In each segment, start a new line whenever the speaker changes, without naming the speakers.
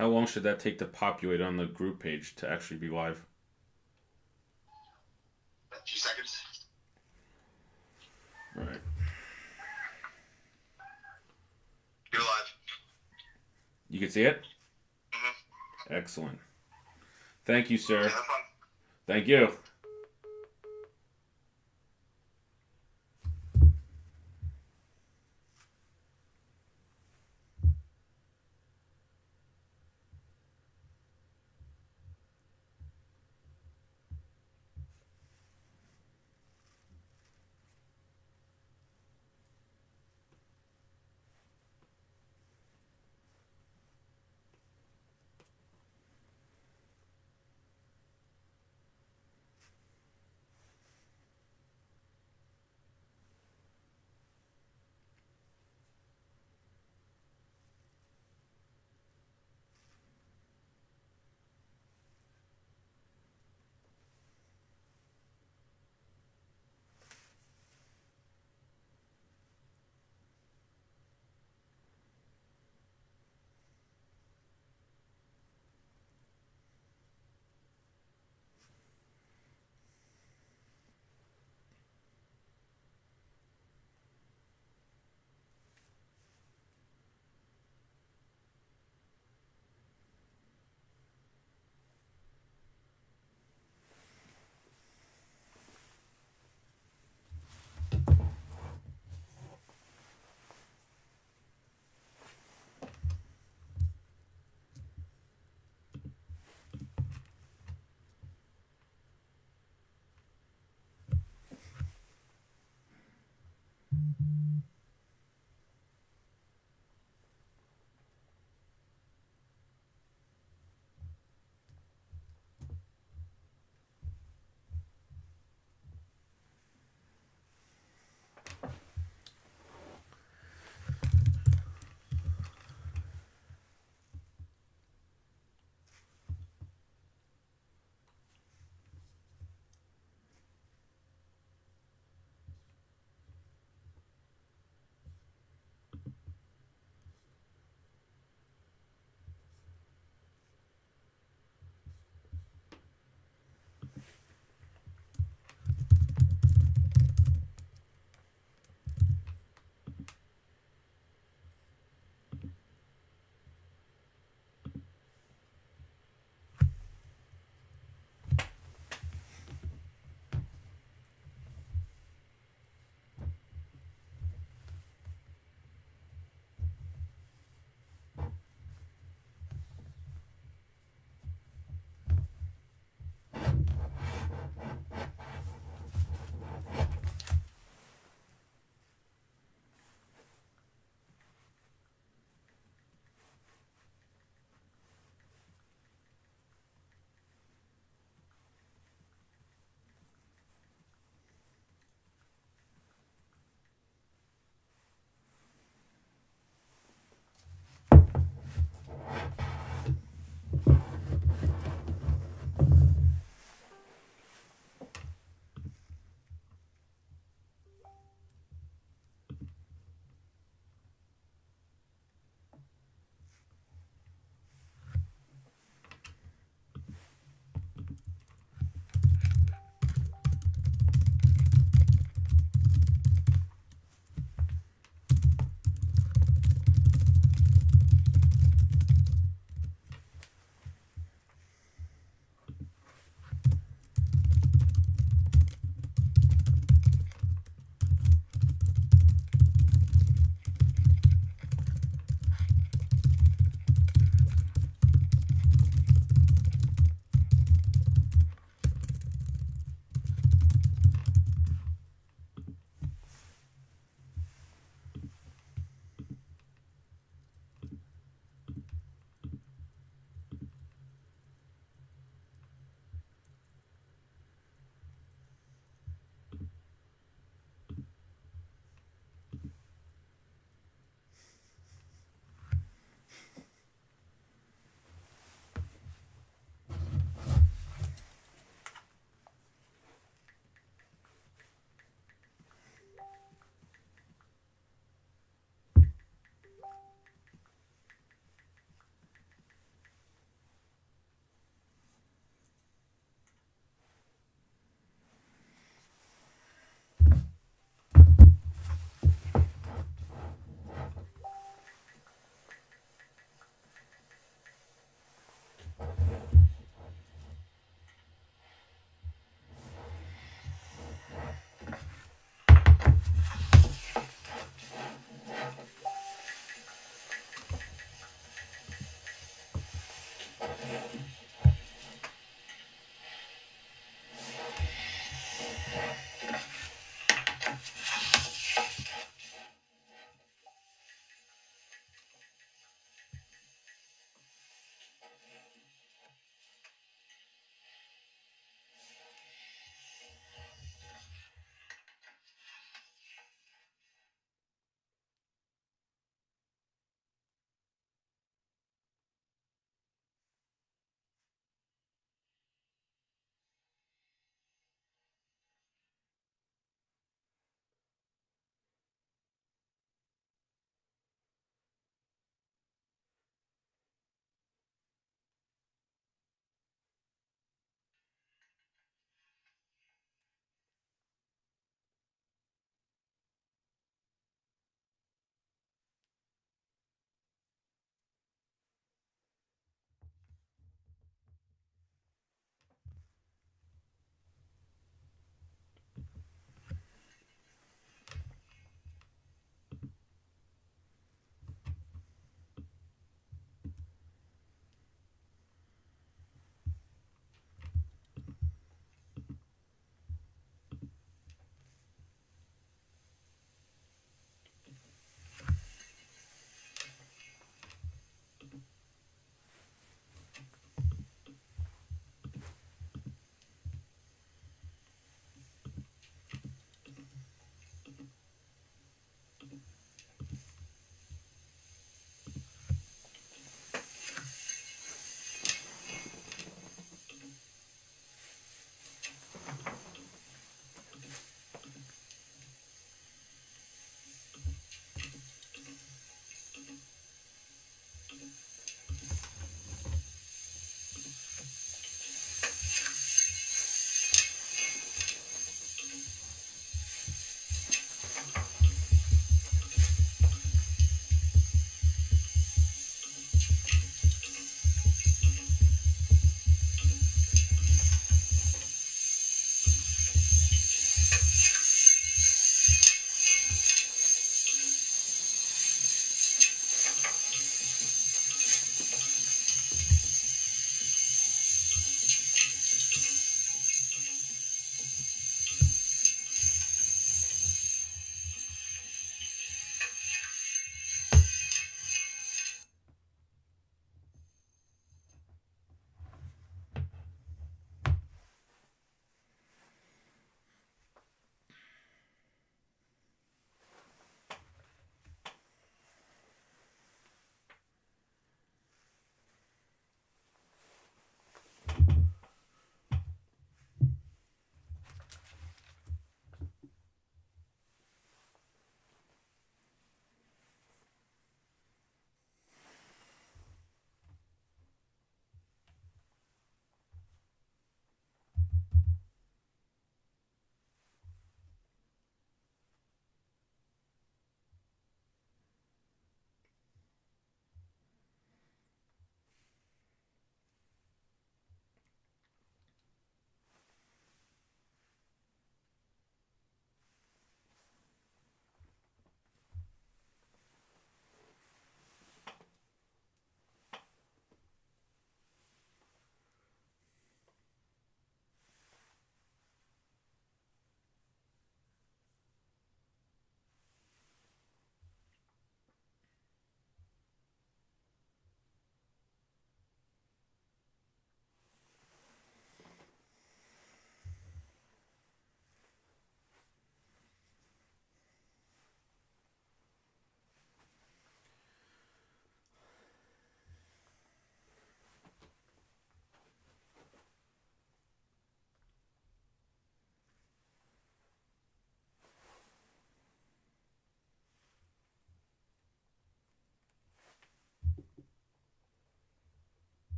How long should that take to populate on the group page to actually be live?
A few seconds.
All right.
You're live.
You can see it?
Mm-hmm.
Excellent. Thank you, sir.
Yeah, have fun.
Thank you.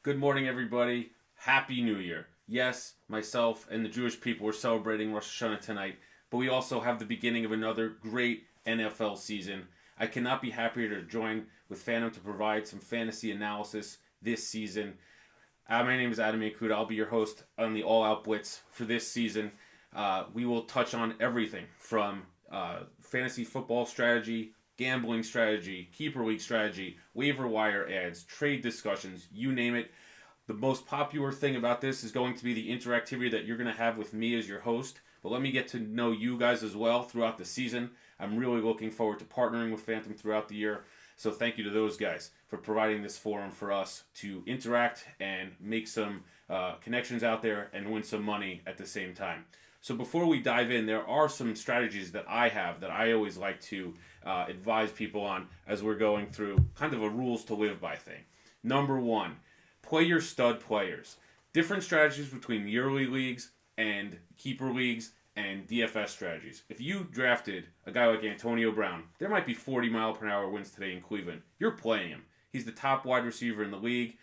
Good morning, everybody. Happy New Year. Yes, myself and the Jewish people are celebrating Rosh Hashanah tonight, but we also have the beginning of another great NFL season. I cannot be happier to join with FANTOM to provide some fantasy analysis this season. My name is Mankuta. I'll be your host on the All Out Blitz for this season. We will touch on everything from fantasy football strategy, gambling strategy, keeper league strategy, waiver wire ads, trade discussions, you name it. The most popular thing about this is going to be the interactivity that you're going to have with me as your host. But let me get to know you guys as well throughout the season. I'm really looking forward to partnering with FANTOM throughout the year. So thank you to those guys for providing this forum for us to interact and make some connections out there and win some money at the same time. So before we dive in, there are some strategies that I have that I always like to advise people on as we're going through kind of a rules to live by thing. Number one, play your stud players. Different strategies between yearly leagues and keeper leagues and DFS strategies. If you drafted a guy like Antonio Brown, there might be 40-mile-per-hour wins today in Cleveland. You're playing him. He's the top wide receiver in the league.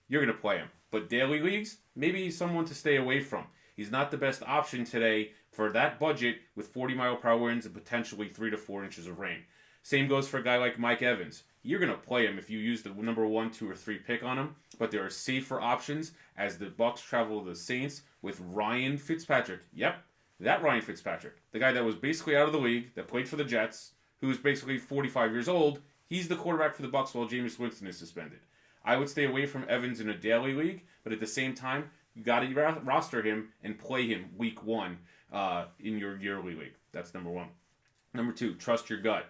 You're going to play him. But daily leagues, maybe he's someone to stay away from. He's not the best option today for that budget with 40-mile-per-hour winds and potentially 3 to 4 inches of rain. Same goes for a guy like Mike Evans. You're going to play him if you use the number 1, 2, or 3 pick on him, but there are safer options as the Bucs travel to the Saints with Ryan Fitzpatrick. Yep, that Ryan Fitzpatrick, the guy that was basically out of the league, that played for the Jets, who's basically 45 years old. He's the quarterback for the Bucs while Jameis Winston is suspended. I would stay away from Evans in a daily league, but at the same time, you got to roster him and play him week 1 in your yearly league. That's number 1. Number 2, trust your gut.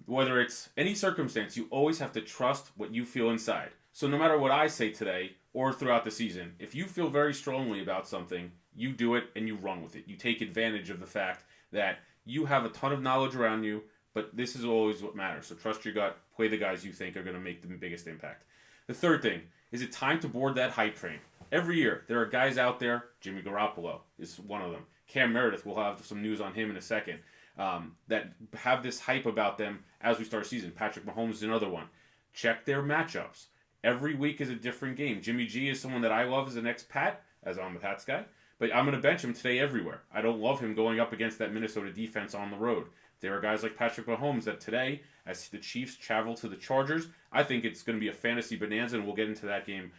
Whether it's any circumstance, you always have to trust what you feel inside. So no matter what I say today or throughout the season, if you feel very strongly about something, you do it and you run with it. You take advantage of the fact that you have a ton of knowledge around you, but this is always what matters. So trust your gut, play the guys you think are going to make the biggest impact. The third thing, is it time to board that hype train? Every year, there are guys out there, Jimmy Garoppolo is one of them. Cam Meredith, we'll have some news on him in a second, that have this hype about them as we start a season. Patrick Mahomes is another one. Check their matchups. Every week is a different game. Jimmy G is someone that I love as an ex-Pat, as I'm a Pats guy, but I'm going to bench him today everywhere. I don't love him going up against that Minnesota defense on the road. There are guys like Patrick Mahomes that today, as the Chiefs travel to the Chargers, I think it's going to be a fantasy bonanza, and we'll get into that game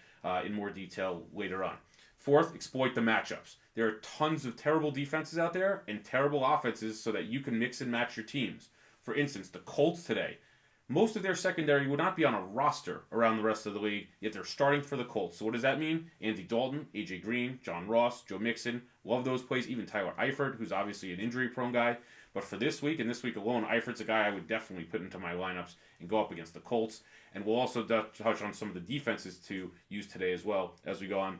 in more detail later on. Fourth, exploit the matchups. There are tons of terrible defenses out there and terrible offenses so that you can mix and match your teams. For instance, the Colts today, most of their secondary would not be on a roster around the rest of the league, yet they're starting for the Colts. So what does that mean? Andy Dalton, A.J. Green, John Ross, Joe Mixon, love those plays. Even Tyler Eifert, who's obviously an injury-prone guy. But for this week and this week alone, Eifert's a guy I would definitely put into my lineups and go up against the Colts. And we'll also touch on some of the defenses to use today as well as we go on.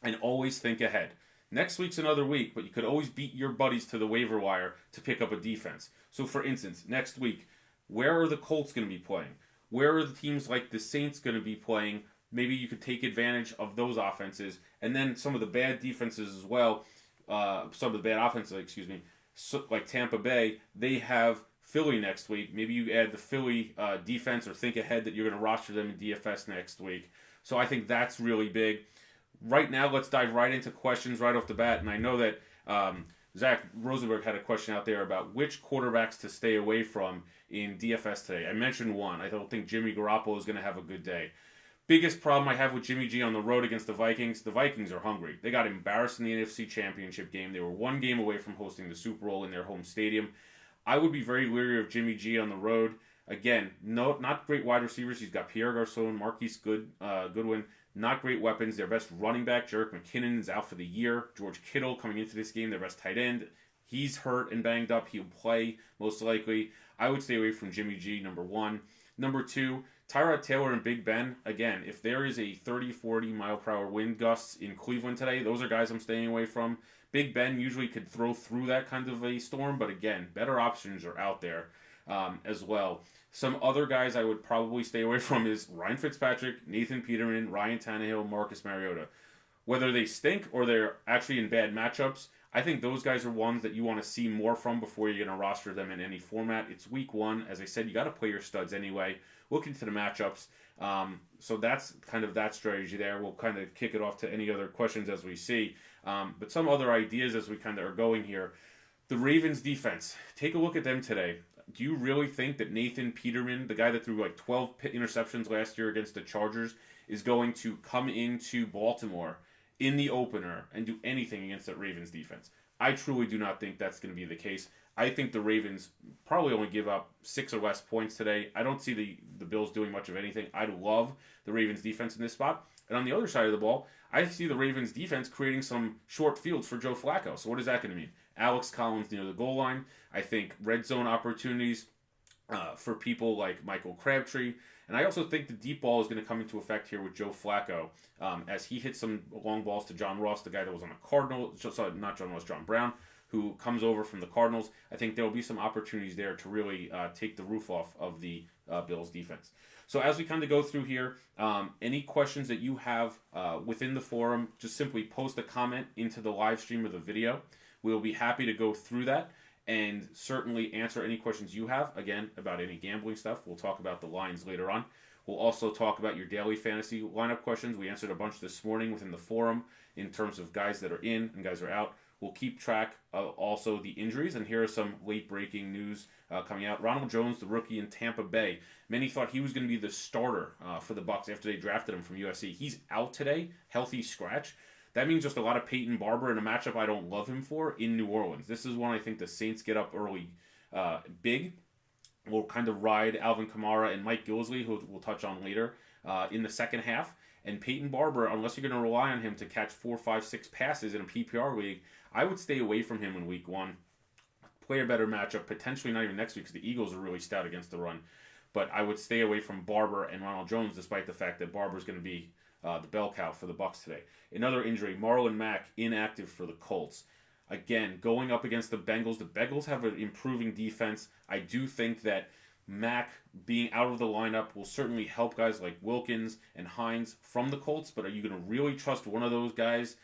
And always think ahead. Next week's another week, but you could always beat your buddies to the waiver wire to pick up a defense. So for instance, next week, where are the Colts going to be playing? Where are the teams like the Saints going to be playing? Maybe you could take advantage of those offenses. And then some of the bad defenses as well, some of the bad offenses, so, like Tampa Bay, they have Philly next week. Maybe you add the Philly defense or think ahead that you're going to roster them in DFS next week. So I think that's really big. Right now, let's dive right into questions right off the bat. And I know that Zach Rosenberg had a question out there about which quarterbacks to stay away from in DFS today. I mentioned one. I don't think Jimmy Garoppolo is going to have a good day. Biggest problem I have with Jimmy G on the road against the Vikings are hungry. They got embarrassed in the NFC Championship game. They were one game away from hosting the Super Bowl in their home stadium. I would be very leery of Jimmy G on the road. Again, not great wide receivers. He's got Pierre Garçon, Marquise Goodwin. Not great weapons. Their best running back, Jerick McKinnon, is out for the year. George Kittle coming into this game, their best tight end. He's hurt and banged up. He'll play, most likely. I would stay away from Jimmy G, number 1. Number 2, Tyrod Taylor and Big Ben. Again, if there is a 30, 40 mile per hour wind gusts in Cleveland today, those are guys I'm staying away from. Big Ben usually could throw through that kind of a storm, but again, better options are out there as well. Some other guys I would probably stay away from is Ryan Fitzpatrick, Nathan Peterman, Ryan Tannehill, Marcus Mariota. Whether they stink or they're actually in bad matchups, I think those guys are ones that you want to see more from before you're going to roster them in any format. It's week 1. As I said, you got to play your studs anyway. Look into the matchups. So that's kind of that strategy there. We'll kind of kick it off to any other questions as we see. But some other ideas as we kind of are going here. The Ravens defense. Take a look at them today. Do you really think that Nathan Peterman, the guy that threw like 12 interceptions last year against the Chargers, is going to come into Baltimore in the opener and do anything against that Ravens defense? I truly do not think that's going to be the case. I think the Ravens probably only give up 6 or less points today. I don't see the Bills doing much of anything. I love the Ravens defense in this spot. And on the other side of the ball, I see the Ravens defense creating some short fields for Joe Flacco. So what is that going to mean? Alex Collins near the goal line. I think red zone opportunities for people like Michael Crabtree. And I also think the deep ball is going to come into effect here with Joe Flacco as he hits some long balls to John Ross, the guy that was on the Cardinals. Sorry, not John Ross, John Brown, who comes over from the Cardinals. I think there will be some opportunities there to really take the roof off of the Bills defense. So as we kind of go through here, any questions that you have within the forum, just simply post a comment into the live stream of the video. We'll be happy to go through that and certainly answer any questions you have, again, about any gambling stuff. We'll talk about the lines later on. We'll also talk about your daily fantasy lineup questions. We answered a bunch this morning within the forum in terms of guys that are in and guys are out. We'll keep track of also the injuries, and here are some late-breaking news coming out. Ronald Jones, the rookie in Tampa Bay. Many thought he was going to be the starter for the Bucs after they drafted him from USC. He's out today, healthy scratch. That means just a lot of Peyton Barber in a matchup I don't love him for in New Orleans. This is one I think the Saints get up early big. We'll kind of ride Alvin Kamara and Mike Gillislee, who we'll touch on later, in the second half. And Peyton Barber, unless you're going to rely on him to catch 4, 5, 6 passes in a PPR league, I would stay away from him in week 1. Play a better matchup, potentially not even next week, because the Eagles are really stout against the run. But I would stay away from Barber and Ronald Jones, despite the fact that Barber's going to be the bell cow for the Bucs today. Another injury, Marlon Mac inactive for the Colts. Again, going up against the Bengals. The Bengals have an improving defense. I do think that Mac being out of the lineup will certainly help guys like Wilkins and Hines from the Colts, but are you going to really trust one of those guys,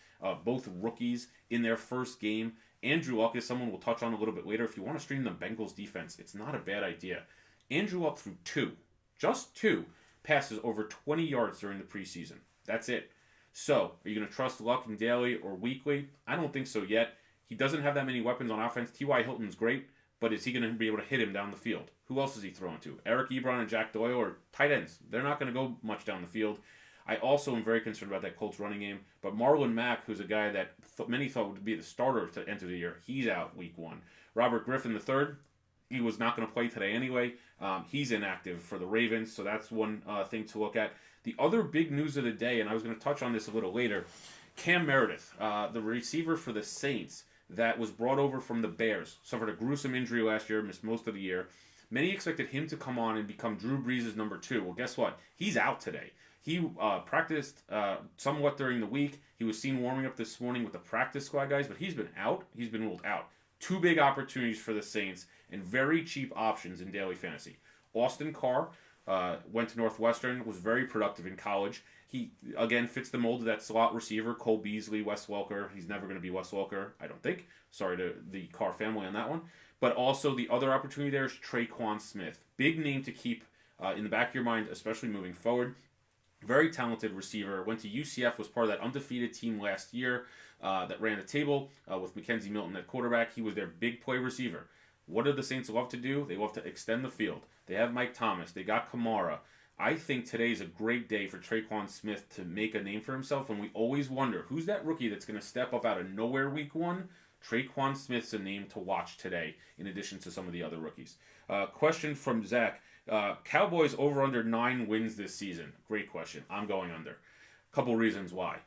both rookies, in their first game? Andrew Luck is someone we'll touch on a little bit later. If you want to stream the Bengals defense, it's not a bad idea. Andrew Luck threw just two passes over 20 yards during the preseason. That's it. So, are you going to trust Luck in daily or weekly? I don't think so yet. He doesn't have that many weapons on offense. T.Y. Hilton's great, but is he going to be able to hit him down the field? Who else is he throwing to? Eric Ebron and Jack Doyle are tight ends. They're not going to go much down the field. I also am very concerned about that Colts running game. But Marlon Mack, who's a guy that many thought would be the starter to enter the year, he's out week 1. Robert Griffin III, he was not going to play today anyway. He's inactive for the Ravens, so that's one thing to look at. The other big news of the day, and I was going to touch on this a little later, Cam Meredith, the receiver for the Saints that was brought over from the Bears, suffered a gruesome injury last year, missed most of the year. Many expected him to come on and become Drew Brees' number 2. Well, guess what? He's out today. He practiced somewhat during the week. He was seen warming up this morning with the practice squad guys, but he's been out. He's been ruled out. 2 big opportunities for the Saints and very cheap options in daily fantasy. Austin Carr went to Northwestern, was very productive in college. He, again, fits the mold of that slot receiver, Cole Beasley, Wes Welker. He's never going to be Wes Welker, I don't think. Sorry to the Carr family on that one. But also the other opportunity there is Quan Smith. Big name to keep in the back of your mind, especially moving forward. Very talented receiver. Went to UCF, was part of that undefeated team last year that ran the table with Mackenzie Milton at quarterback. He was their big play receiver. What do the Saints love to do? They love to extend the field. They have Mike Thomas. They got Kamara. I think today's a great day for Tre'Quan Smith to make a name for himself, and we always wonder, who's that rookie that's going to step up out of nowhere week 1? Tre'Quan Smith's a name to watch today, in addition to some of the other rookies. Question from Zach. Cowboys over under 9 wins this season. Great question. I'm going under. Couple reasons why.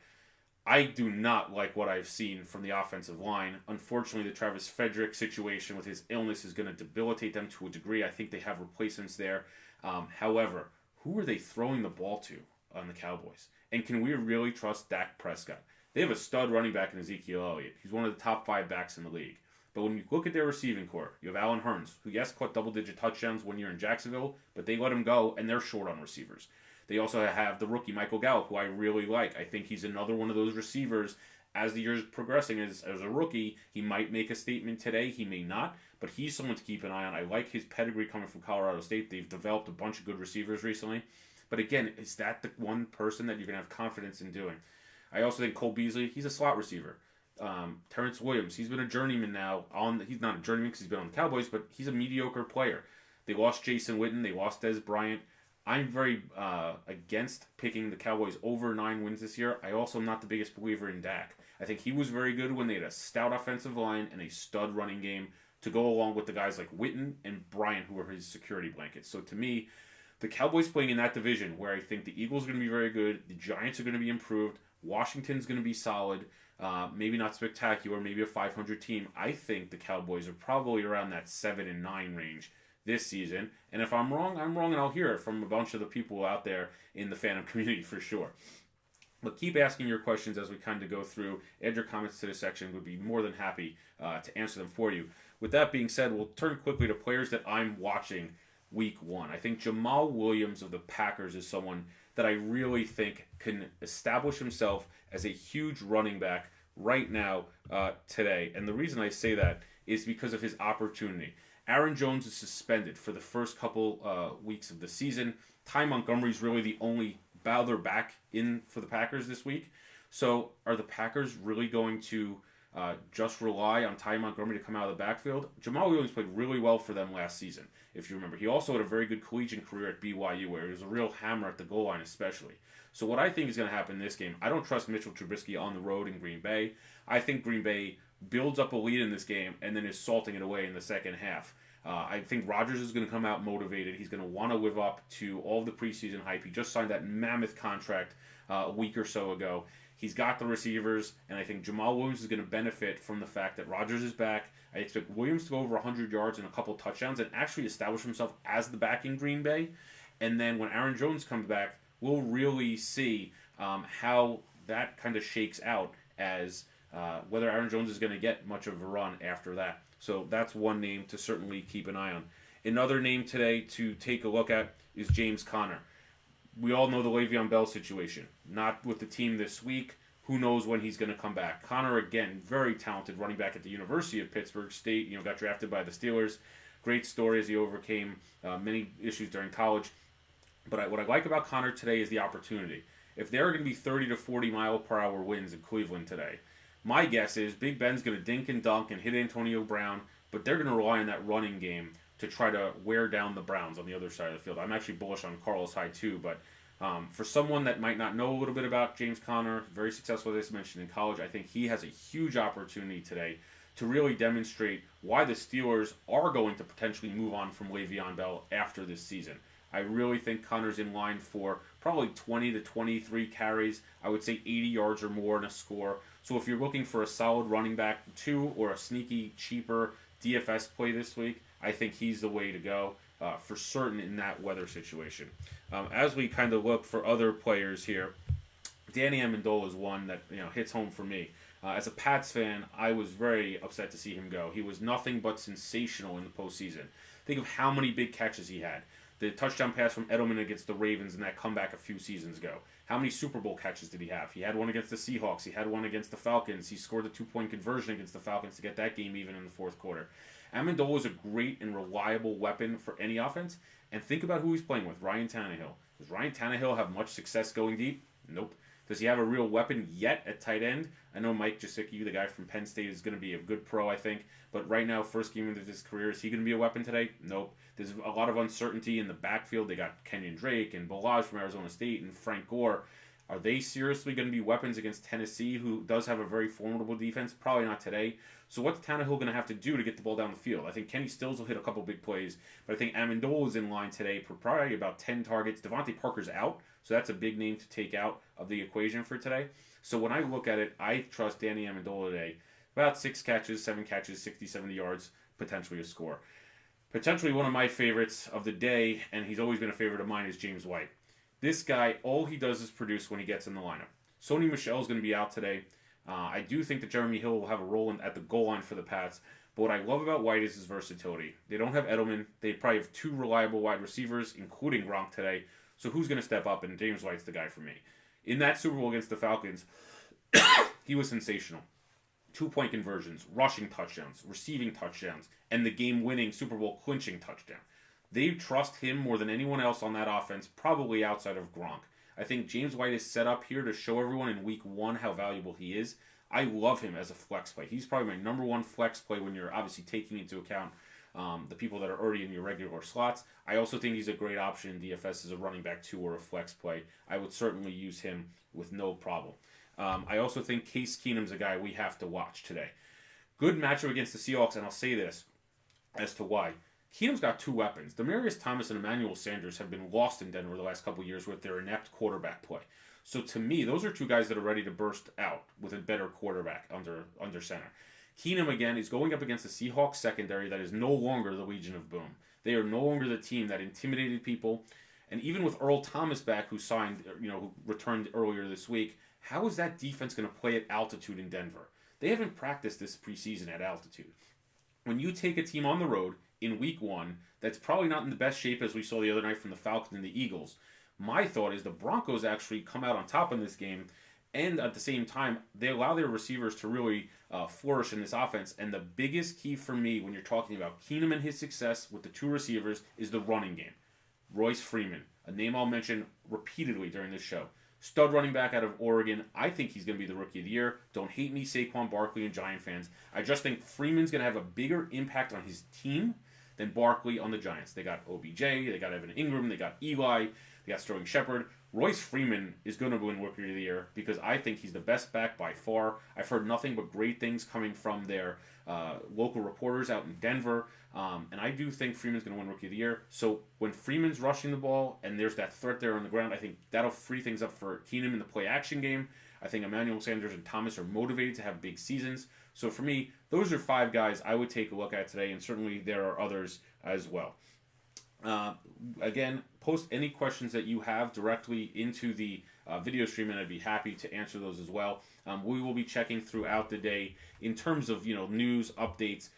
I do not like what I've seen from the offensive line. Unfortunately, the Travis Frederick situation with his illness is going to debilitate them to a degree. I think they have replacements there. However, who are they throwing the ball to on the Cowboys? And can we really trust Dak Prescott? They have a stud running back in Ezekiel Elliott. He's one of the top 5 backs in the league. But when you look at their receiving core, you have Allen Hurns, who, yes, caught double-digit touchdowns one year in Jacksonville, but they let him go, and they're short on receivers. They also have the rookie, Michael Gallup, who I really like. I think he's another one of those receivers as the year's progressing as a rookie, he might make a statement today. He may not, but he's someone to keep an eye on. I like his pedigree coming from Colorado State. They've developed a bunch of good receivers recently. But again, is that the one person that you're going to have confidence in doing? I also think Cole Beasley, he's a slot receiver. Terrence Williams, he's been a journeyman now. He's not a journeyman because he's been on the Cowboys, but he's a mediocre player. They lost Jason Witten. They lost Des Bryant. I'm very against picking the Cowboys over 9 wins this year. I also am not the biggest believer in Dak. I think he was very good when they had a stout offensive line and a stud running game to go along with the guys like Witten and Bryant, who were his security blankets. So to me, the Cowboys playing in that division where I think the Eagles are going to be very good, the Giants are going to be improved, Washington's going to be solid, maybe not spectacular, maybe a 500 team. I think the Cowboys are probably around that 7-9 range this season. And if I'm wrong, I'm wrong, and I'll hear it from a bunch of the people out there in the FANTOM community for sure. But keep asking your questions as we kind of go through. Add your comments to this section. We'd be more than happy to answer them for you. With that being said, we'll turn quickly to players that I'm watching week 1. I think Jamal Williams of the Packers is someone that I really think can establish himself as a huge running back right now today. And the reason I say that is because of his opportunity. Aaron Jones is suspended for the first couple weeks of the season. Ty Montgomery's really the only other back in for the Packers this week. So are the Packers really going to just rely on Ty Montgomery to come out of the backfield? Jamal Williams played really well for them last season, if you remember. He also had a very good collegiate career at BYU, where he was a real hammer at the goal line especially. So what I think is going to happen in this game, I don't trust Mitchell Trubisky on the road in Green Bay. I think Green Bay builds up a lead in this game and then is salting it away in the second half. I think Rodgers is going to come out motivated. He's going to want to live up to all of the preseason hype. He just signed that mammoth contract a week or so ago. He's got the receivers, and I think Jamal Williams is going to benefit from the fact that Rodgers is back. I expect Williams to go over 100 yards and a couple touchdowns and actually establish himself as the back in Green Bay. And then when Aaron Jones comes back, we'll really see how that kind of shakes out as whether Aaron Jones is going to get much of a run after that. So that's one name to certainly keep an eye on. Another name today to take a look at is James Conner. We all know the Le'Veon Bell situation. Not with the team this week. Who knows when he's going to come back. Conner, again, very talented running back at the University of Pittsburgh State. Got drafted by the Steelers. Great story as he overcame many issues during college. But what I like about Conner today is the opportunity. If there are going to be 30 to 40 mile per hour winds in Cleveland today, my guess is Big Ben's going to dink and dunk and hit Antonio Brown, but they're going to rely on that running game to try to wear down the Browns on the other side of the field. I'm actually bullish on Carlos Hyde too, but for someone that might not know a little bit about James Conner, very successful as I mentioned in college, I think he has a huge opportunity today to really demonstrate why the Steelers are going to potentially move on from Le'Veon Bell after this season. I really think Conner's in line for probably 20 to 23 carries. I would say 80 yards or more in a score. So if you're looking for a solid running back 2 or a sneaky, cheaper DFS play this week, I think he's the way to go for certain in that weather situation. As we kind of look for other players here, Danny Amendola is one that hits home for me. As a Pats fan, I was very upset to see him go. He was nothing but sensational in the postseason. Think of how many big catches he had. The touchdown pass from Edelman against the Ravens in that comeback a few seasons ago. How many Super Bowl catches did he have? He had one against the Seahawks. He had one against the Falcons. He scored a 2-point conversion against the Falcons to get that game even in the fourth quarter. Amendola is a great and reliable weapon for any offense. And think about who he's playing with, Ryan Tannehill. Does Ryan Tannehill have much success going deep? Nope. Does he have a real weapon yet at tight end? I know Mike Gesicki, the guy from Penn State, is going to be a good pro, I think. But right now, first game of his career, is he going to be a weapon today? Nope. There's a lot of uncertainty in the backfield. They got Kenyon Drake and Balaj from Arizona State and Frank Gore. Are they seriously going to be weapons against Tennessee, who does have a very formidable defense? Probably not today. So what's Tannehill going to have to do to get the ball down the field? I think Kenny Stills will hit a couple big plays, but I think Amendola is in line today for probably about 10 targets. Devontae Parker's out, so that's a big name to take out of the equation for today. So when I look at it, I trust Danny Amendola today. About 6 catches, 7 catches, 60, 70 yards, potentially a score. Potentially one of my favorites of the day, and he's always been a favorite of mine, is James White. This guy, all he does is produce when he gets in the lineup. Sony Michel is going to be out today. I do think that Jeremy Hill will have a role at the goal line for the Pats. But what I love about White is his versatility. They don't have Edelman. They probably have 2 reliable wide receivers, including Gronk today. So who's going to step up? And James White's the guy for me. In that Super Bowl against the Falcons, he was sensational. 2-point conversions, rushing touchdowns, receiving touchdowns, and the game-winning Super Bowl clinching touchdown. They trust him more than anyone else on that offense, probably outside of Gronk. I think James White is set up here to show everyone in week 1 how valuable he is. I love him as a flex play. He's probably my number 1 flex play when you're obviously taking into account the people that are already in your regular slots. I also think he's a great option in DFS as a running back 2 or a flex play. I would certainly use him with no problem. I also think Case Keenum's a guy we have to watch today. Good matchup against the Seahawks, and I'll say this as to why. Keenum's got 2 weapons. Demaryius Thomas and Emmanuel Sanders have been lost in Denver the last couple of years with their inept quarterback play. So to me, those are 2 guys that are ready to burst out with a better quarterback under center. Keenum, again, is going up against the Seahawks secondary that is no longer the Legion of Boom. They are no longer the team that intimidated people. And even with Earl Thomas back, who returned earlier this week, how is that defense going to play at altitude in Denver? They haven't practiced this preseason at altitude. When you take a team on the road in week 1 that's probably not in the best shape as we saw the other night from the Falcons and the Eagles, my thought is the Broncos actually come out on top in this game, and at the same time, they allow their receivers to really flourish in this offense. And the biggest key for me when you're talking about Keenum and his success with the 2 receivers is the running game. Royce Freeman, a name I'll mention repeatedly during this show. Stud running back out of Oregon. I think he's going to be the Rookie of the Year. Don't hate me, Saquon Barkley and Giant fans. I just think Freeman's going to have a bigger impact on his team than Barkley on the Giants. They got OBJ, they got Evan Ingram, they got Eli, they got Sterling Shepard. Royce Freeman is going to win Rookie of the Year because I think he's the best back by far. I've heard nothing but great things coming from their local reporters out in Denver. And I do think Freeman's going to win Rookie of the Year. So when Freeman's rushing the ball and there's that threat there on the ground, I think that'll free things up for Keenum in the play-action game. I think Emmanuel Sanders and Thomas are motivated to have big seasons. So for me, those are 5 guys I would take a look at today, and certainly there are others as well. Again, post any questions that you have directly into the video stream, and I'd be happy to answer those as well. We will be checking throughout the day in terms of news updates.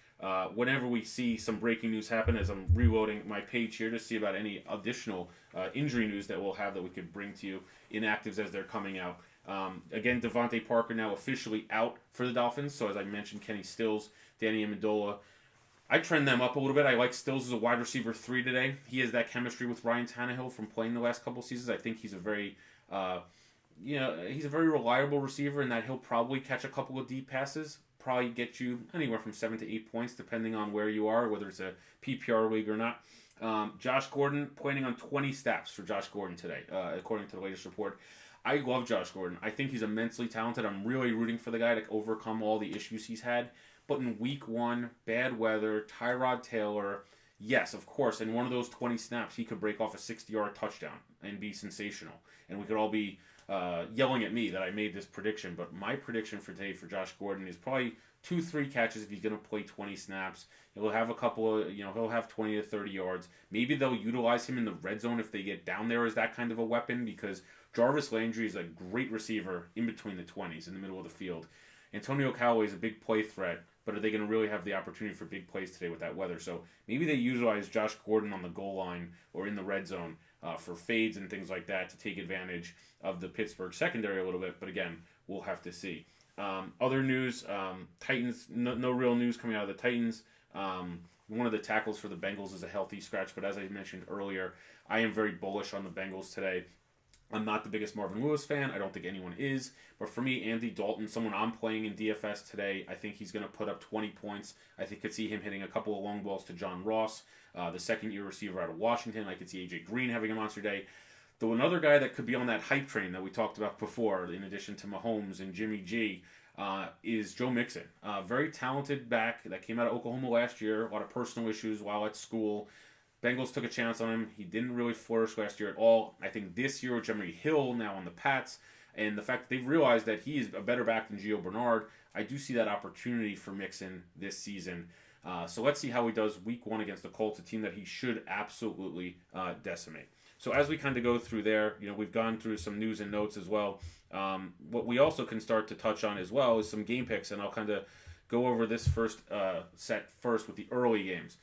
Whenever we see some breaking news happen, as I'm reloading my page here to see about any additional injury news that we'll have that we could bring to you, inactives as they're coming out. Again, Devontae Parker now officially out for the Dolphins. So as I mentioned, Kenny Stills, Danny Amendola. I trend them up a little bit. I like Stills as a wide receiver 3 today. He has that chemistry with Ryan Tannehill from playing the last couple seasons. I think he's a very, he's a very reliable receiver in that he'll probably catch a couple of deep passes. Probably get you anywhere from 7 to 8 points, depending on where you are, whether it's a PPR league or not. Josh Gordon, planning on 20 snaps for Josh Gordon today, according to the latest report. I love Josh Gordon. I think he's immensely talented. I'm really rooting for the guy to overcome all the issues he's had. But in week 1, bad weather, Tyrod Taylor, yes, of course, in one of those 20 snaps, he could break off a 60-yard touchdown and be sensational. And we could all be yelling at me that I made this prediction. But my prediction for today for Josh Gordon is probably 2-3 catches if he's going to play 20 snaps. He'll have a couple of, he'll have 20 to 30 yards. Maybe they'll utilize him in the red zone if they get down there as that kind of a weapon, because Jarvis Landry is a great receiver in between the 20s, in the middle of the field. Antonio Callaway is a big play threat, but are they going to really have the opportunity for big plays today with that weather? So maybe they utilize Josh Gordon on the goal line or in the red zone for fades and things like that to take advantage of the Pittsburgh secondary a little bit. But again, we'll have to see. Other news, Titans, no real news coming out of the Titans. One of the tackles for the Bengals is a healthy scratch, but as I mentioned earlier, I am very bullish on the Bengals today. I'm not the biggest Marvin Lewis fan. I don't think anyone is. But for me, Andy Dalton, someone I'm playing in DFS today, I think he's going to put up 20 points. I think could see him hitting a couple of long balls to John Ross, the second-year receiver out of Washington. I could see A.J. Green having a monster day. Though another guy that could be on that hype train that we talked about before, in addition to Mahomes and Jimmy G, is Joe Mixon. Very talented back that came out of Oklahoma last year. A lot of personal issues while at school. Bengals took a chance on him. He didn't really flourish last year at all. I think this year with Jeremy Hill now on the Pats, and the fact that they've realized that he is a better back than Gio Bernard, I do see that opportunity for Mixon this season. So let's see how he does week 1 against the Colts, a team that he should absolutely decimate. So as we kind of go through there, we've gone through some news and notes as well. What we also can start to touch on as well is some game picks, and I'll kind of go over this first set first with the early games.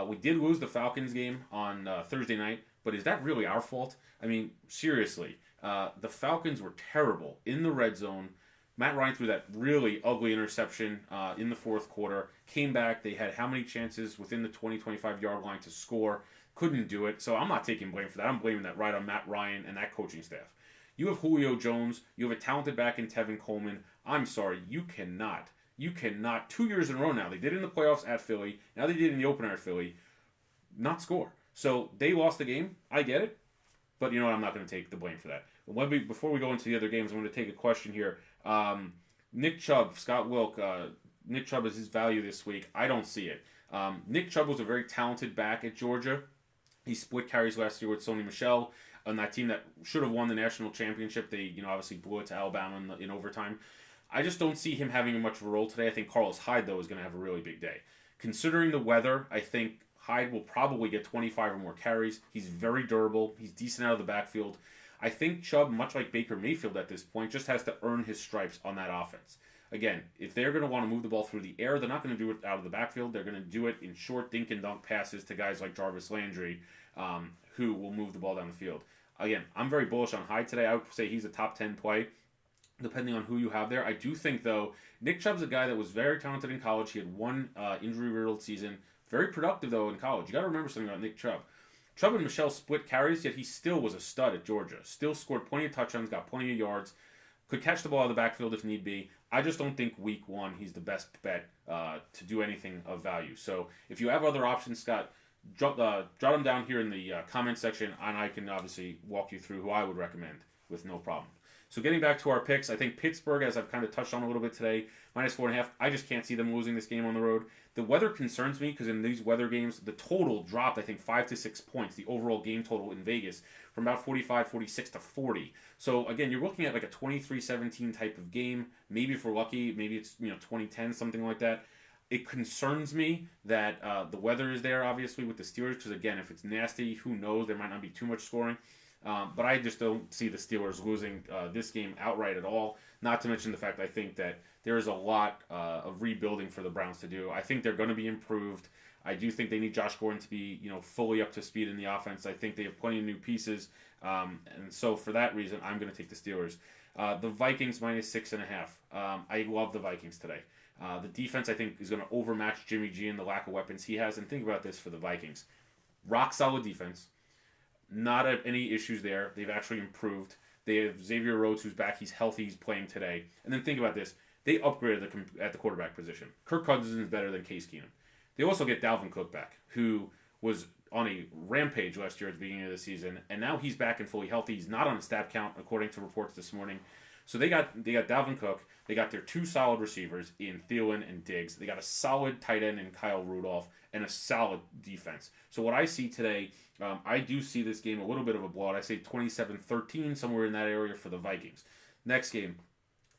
We did lose the Falcons game on Thursday night, but is that really our fault? I mean, seriously, the Falcons were terrible in the red zone. Matt Ryan threw that really ugly interception in the fourth quarter. Came back. They had how many chances within the 20-25 yard line to score? Couldn't do it. So I'm not taking blame for that. I'm blaming that right on Matt Ryan and that coaching staff. You have Julio Jones. You have a talented back in Tevin Coleman. I'm sorry. You cannot. 2 years in a row now. They did it in the playoffs at Philly. Now they did it in the opener at Philly. Not score. So they lost the game. I get it. But you know what? I'm not going to take the blame for that. Before we go into the other games, I'm going to take a question here. Nick Chubb, Scott Wilk, Nick Chubb is his value this week. I don't see it. Nick Chubb was a very talented back at Georgia. He split carries last year with Sony Michel on that team that should have won the national championship. They, obviously blew it to Alabama in overtime. I just don't see him having much of a role today. I think Carlos Hyde, though, is going to have a really big day. Considering the weather, I think Hyde will probably get 25 or more carries. He's very durable. He's decent out of the backfield. I think Chubb, much like Baker Mayfield at this point, just has to earn his stripes on that offense. Again, if they're going to want to move the ball through the air, they're not going to do it out of the backfield. They're going to do it in short dink and dunk passes to guys like Jarvis Landry, who will move the ball down the field. Again, I'm very bullish on Hyde today. I would say he's a top 10 play, depending on who you have there. I do think, though, Nick Chubb's a guy that was very talented in college. He had one injury-riddled season. Very productive, though, in college. You got to remember something about Nick Chubb. Chubb and Michelle split carries, yet he still was a stud at Georgia. Still scored plenty of touchdowns, got plenty of yards, could catch the ball out of the backfield if need be. I just don't think week one he's the best bet to do anything of value. So if you have other options, Scott, jot them down here in the comment section, and I can obviously walk you through who I would recommend with no problem. So getting back to our picks, I think Pittsburgh, as I've kind of touched on a little bit today, -4.5. I just can't see them losing this game on the road. The weather concerns me because in these weather games, the total dropped, I think, 5 to 6 points, the overall game total in Vegas, from about 45, 46 to 40. So, again, you're looking at like a 23-17 type of game. Maybe if we're lucky, maybe it's 20-10, something like that. It concerns me that the weather is there, obviously, with the Steelers, because, again, if it's nasty, who knows? There might not be too much scoring. But I just don't see the Steelers losing this game outright at all. Not to mention the fact I think that there is a lot of rebuilding for the Browns to do. I think they're going to be improved. I do think they need Josh Gordon to be fully up to speed in the offense. I think they have plenty of new pieces. And so for that reason, I'm going to take the Steelers. The Vikings -6.5. I love the Vikings today. The defense, I think, is going to overmatch Jimmy G and the lack of weapons he has. And think about this for the Vikings. Rock solid defense. Not any issues there. They've actually improved. They have Xavier Rhodes, who's back. He's healthy. He's playing today. And then think about this. They upgraded at the quarterback position. Kirk Cousins is better than Case Keenum. They also get Dalvin Cook back, who was on a rampage last year at the beginning of the season, and now he's back and fully healthy. He's not on a stat count, according to reports this morning. So they got Dalvin Cook. They got their two solid receivers in Thielen and Diggs. They got a solid tight end in Kyle Rudolph and a solid defense. So what I see today, I do see this game a little bit of a blowout. I say 27-13, somewhere in that area for the Vikings. Next game,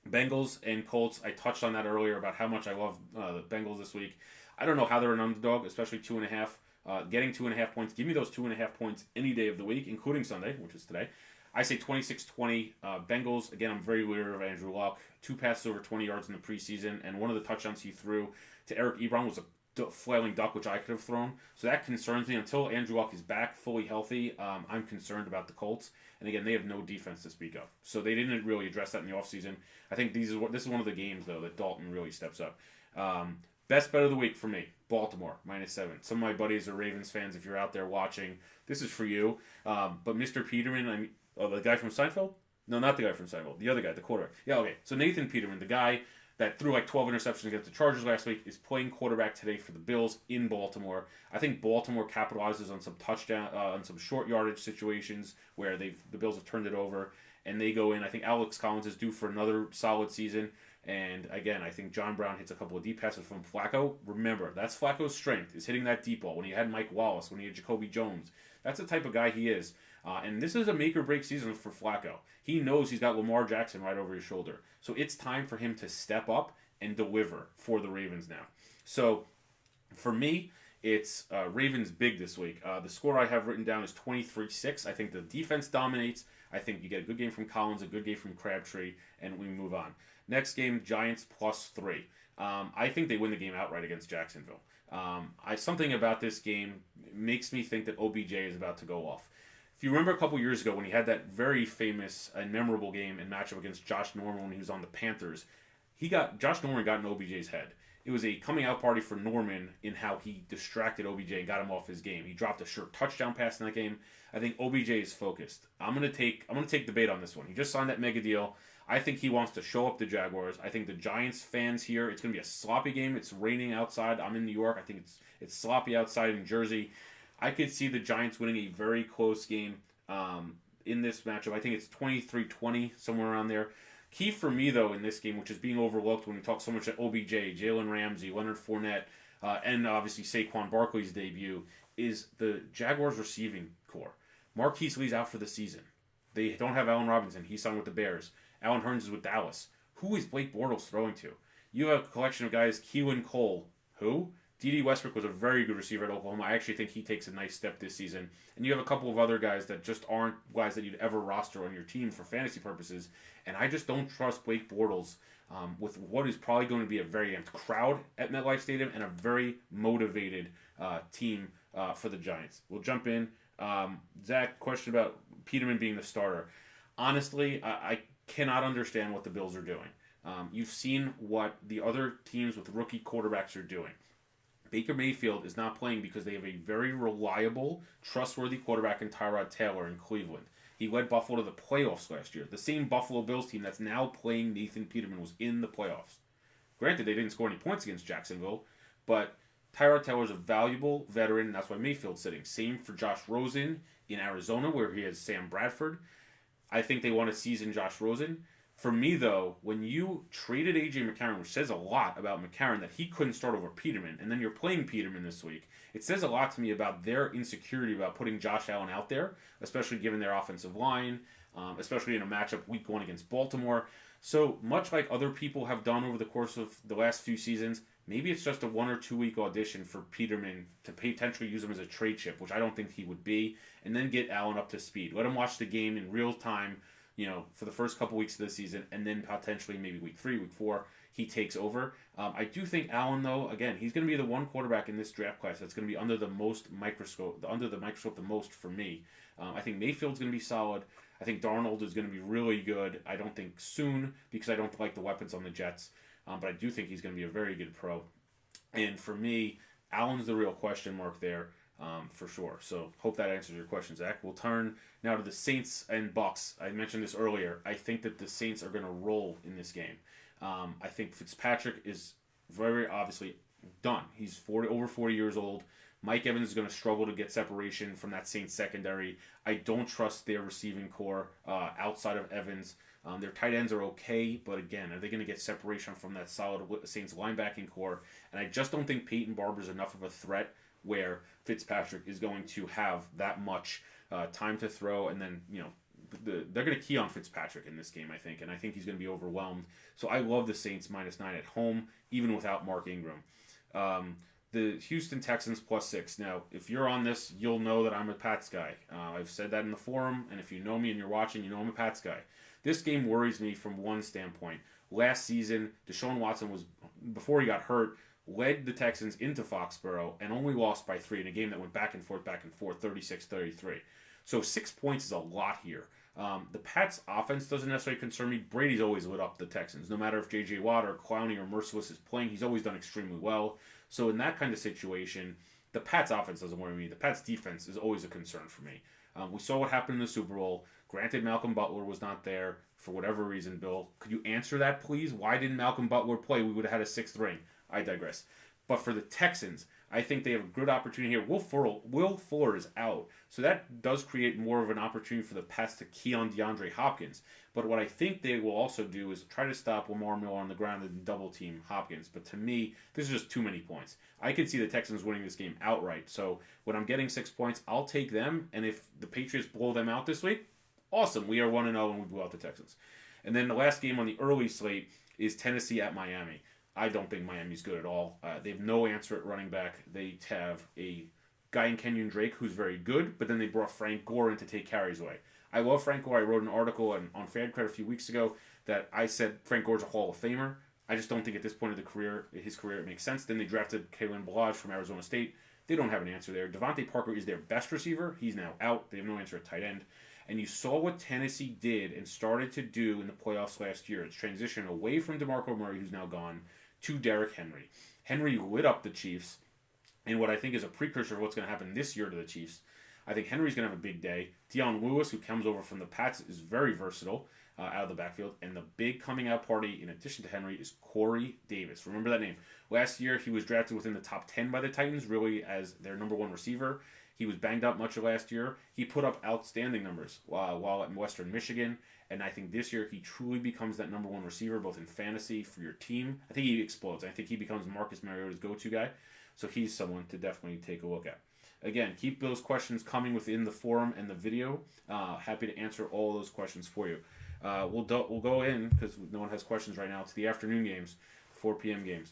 Bengals and Colts. I touched on that earlier about how much I love the Bengals this week. I don't know how they're an underdog, especially 2.5. Getting 2.5 points. Give me those 2.5 points any day of the week, including Sunday, which is today. I say 26-20. Bengals, again, I'm very leery of Andrew Luck. 2 passes over 20 yards in the preseason, and one of the touchdowns he threw to Eric Ebron was a flailing duck, which I could have thrown. So that concerns me. Until Andrew Luck is back fully healthy, I'm concerned about the Colts. And again, they have no defense to speak of. So they didn't really address that in the offseason. I think this is one of the games, though, that Dalton really steps up. Best bet of the week for me, Baltimore, -7. Some of my buddies are Ravens fans. If you're out there watching, this is for you. But Mr. Peterman, the guy from Seinfeld? No, not the guy from Seinfeld. The other guy, the quarterback. Yeah, okay. So Nathan Peterman, the guy that threw like 12 interceptions against the Chargers last week, is playing quarterback today for the Bills in Baltimore. I think Baltimore capitalizes on some touchdown, on some short yardage situations where the Bills have turned it over, and they go in. I think Alex Collins is due for another solid season. And again, I think John Brown hits a couple of deep passes from Flacco. Remember, that's Flacco's strength, is hitting that deep ball. When he had Mike Wallace, when he had Jacoby Jones, that's the type of guy he is. And this is a make-or-break season for Flacco. He knows he's got Lamar Jackson right over his shoulder. So it's time for him to step up and deliver for the Ravens now. So for me, it's Ravens big this week. The score I have written down is 23-6. I think the defense dominates. I think you get a good game from Collins, a good game from Crabtree, and we move on. Next game, Giants +3. I think they win the game outright against Jacksonville. Something about this game makes me think that OBJ is about to go off. If you remember a couple years ago when he had that very famous and memorable game and matchup against Josh Norman when he was on the Panthers, Josh Norman got in OBJ's head. It was a coming out party for Norman in how he distracted OBJ and got him off his game. He dropped a sure touchdown pass in that game. I think OBJ is focused. I'm gonna take the bait on this one. He just signed that mega deal. I think he wants to show up the Jaguars. I think the Giants fans here, it's gonna be a sloppy game. It's raining outside. I'm in New York. I think it's sloppy outside in Jersey. I could see the Giants winning a very close game in this matchup. I think it's 23-20, somewhere around there. Key for me, though, in this game, which is being overlooked when we talk so much about OBJ, Jalen Ramsey, Leonard Fournette, and obviously Saquon Barkley's debut, is the Jaguars' receiving core. Marquise Lee's out for the season. They don't have Allen Robinson. He signed with the Bears. Allen Hurns is with Dallas. Who is Blake Bortles throwing to? You have a collection of guys, Keelan Cole. Who? D.D. Westbrook was a very good receiver at Oklahoma. I actually think he takes a nice step this season. And you have a couple of other guys that just aren't guys that you'd ever roster on your team for fantasy purposes. And I just don't trust Blake Bortles with what is probably going to be a very amped crowd at MetLife Stadium and a very motivated team for the Giants. We'll jump in. Zach, question about Peterman being the starter. Honestly, I cannot understand what the Bills are doing. You've seen what the other teams with rookie quarterbacks are doing. Baker Mayfield is not playing because they have a very reliable, trustworthy quarterback in Tyrod Taylor in Cleveland. He led Buffalo to the playoffs last year. The same Buffalo Bills team that's now playing Nathan Peterman was in the playoffs. Granted, they didn't score any points against Jacksonville, but Tyrod Taylor is a valuable veteran, and that's why Mayfield's sitting. Same for Josh Rosen in Arizona, where he has Sam Bradford. I think they want to season Josh Rosen. For me, though, when you traded A.J. McCarron, which says a lot about McCarron that he couldn't start over Peterman, and then you're playing Peterman this week, it says a lot to me about their insecurity about putting Josh Allen out there, especially given their offensive line, especially in a matchup week 1 against Baltimore. So, much like other people have done over the course of the last few seasons, maybe it's just a 1 or 2 week audition for Peterman to potentially use him as a trade chip, which I don't think he would be, and then get Allen up to speed. Let him watch the game in real time, for the first couple weeks of the season, and then potentially maybe week 3, week 4, he takes over. I do think Allen, though, again, he's going to be the one quarterback in this draft class that's going to be under the microscope the most for me. I think Mayfield's going to be solid. I think Darnold is going to be really good. I don't think soon because I don't like the weapons on the Jets, but I do think he's going to be a very good pro. And for me, Allen's the real question mark there. For sure. So hope that answers your question, Zach. We'll turn now to the Saints and Bucks. I mentioned this earlier. I think that the Saints are going to roll in this game. I think Fitzpatrick is very obviously done. He's over 40 years old. Mike Evans is going to struggle to get separation from that Saints secondary. I don't trust their receiving core outside of Evans. Their tight ends are okay, but again, are they going to get separation from that solid Saints linebacking core? And I just don't think Peyton Barber's enough of a threat where Fitzpatrick is going to have that much time to throw, and then they're going to key on Fitzpatrick in this game, I think, and I think he's going to be overwhelmed. So I love the Saints -9 at home, even without Mark Ingram. The Houston Texans +6. Now, if you're on this, you'll know that I'm a Pats guy. I've said that in the forum, and if you know me and you're watching, you know I'm a Pats guy. This game worries me from one standpoint. Last season, Deshaun Watson was, before he got hurt, led the Texans into Foxborough and only lost by 3 in a game that went back and forth, 36-33. So 6 points is a lot here. The Pats' offense doesn't necessarily concern me. Brady's always lit up the Texans. No matter if J.J. Watt or Clowney or Merciless is playing, he's always done extremely well. So in that kind of situation, the Pats' offense doesn't worry me. The Pats' defense is always a concern for me. We saw what happened in the Super Bowl. Granted, Malcolm Butler was not there for whatever reason, Bill. Could you answer that, please? Why didn't Malcolm Butler play? We would have had a 6th ring. I digress. But for the Texans, I think they have a good opportunity here. Will Fuller is out. So that does create more of an opportunity for the Pats to key on DeAndre Hopkins. But what I think they will also do is try to stop Lamar Miller on the ground and double team Hopkins. But to me, this is just too many points. I could see the Texans winning this game outright. So when I'm getting 6 points, I'll take them. And if the Patriots blow them out this week, awesome. We are 1-0 and we blow out the Texans. And then the last game on the early slate is Tennessee at Miami. I don't think Miami's good at all. They have no answer at running back. They have a guy in Kenyon Drake who's very good, but then they brought Frank Gore in to take carries away. I love Frank Gore. I wrote an article on FanCred a few weeks ago that I said Frank Gore's a Hall of Famer. I just don't think at this point of his career, it makes sense. Then they drafted Kalen Ballage from Arizona State. They don't have an answer there. Devontae Parker is their best receiver. He's now out. They have no answer at tight end. And you saw what Tennessee did and started to do in the playoffs last year. It's transitioned away from DeMarco Murray, who's now gone, to Derrick Henry. Henry lit up the Chiefs in what I think is a precursor of what's going to happen this year to the Chiefs. I think Henry's going to have a big day. Dion Lewis, who comes over from the Pats, is very versatile out of the backfield. And the big coming out party, in addition to Henry, is Corey Davis. Remember that name. Last year, he was drafted within the top 10 by the Titans, really as their number one receiver. He was banged up much of last year. He put up outstanding numbers while at Western Michigan. And I think this year he truly becomes that number one receiver, both in fantasy for your team. I think he explodes. I think he becomes Marcus Mariota's go-to guy. So he's someone to definitely take a look at. Again, keep those questions coming within the forum and the video. Happy to answer all those questions for you. We'll go in, because no one has questions right now, to the afternoon games, 4 p.m. games.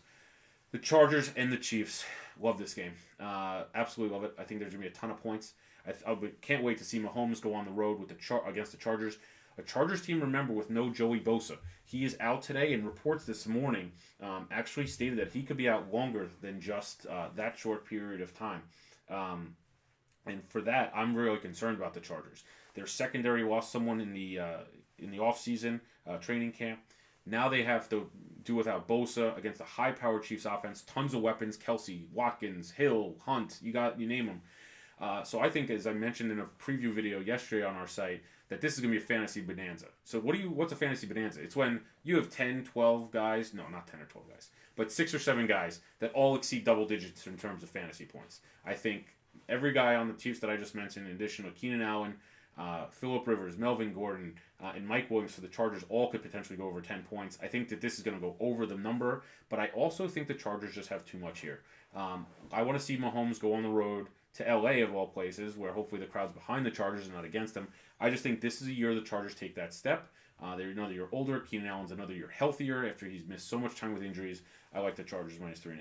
The Chargers and the Chiefs. Love this game. Absolutely love it. I think there's going to be a ton of points. I can't wait to see Mahomes go on the road with against the Chargers. A Chargers team, remember, with no Joey Bosa. He is out today, and reports this morning actually stated that he could be out longer than just that short period of time. And for that, I'm really concerned about the Chargers. Their secondary lost someone in the offseason training camp. Now they have to do without Bosa against a high-powered Chiefs offense. Tons of weapons: Kelsey, Watkins, Hill, Hunt. You name them. So I think, as I mentioned in a preview video yesterday on our site, that this is going to be a fantasy bonanza. So what's a fantasy bonanza? It's when you have 10, 12 guys. No, not 10 or 12 guys, but 6 or 7 guys that all exceed double digits in terms of fantasy points. I think every guy on the Chiefs that I just mentioned, in addition to Keenan Allen, Phillip Rivers, Melvin Gordon, and Mike Williams for the Chargers, all could potentially go over 10 points. I think that this is going to go over the number, but I also think the Chargers just have too much here. I want to see Mahomes go on the road to LA, of all places, where hopefully the crowd's behind the Chargers and not against them. I just think this is a year the Chargers take that step. They're another year older. Keenan Allen's another year healthier after he's missed so much time with injuries. I like the Chargers minus 3.5.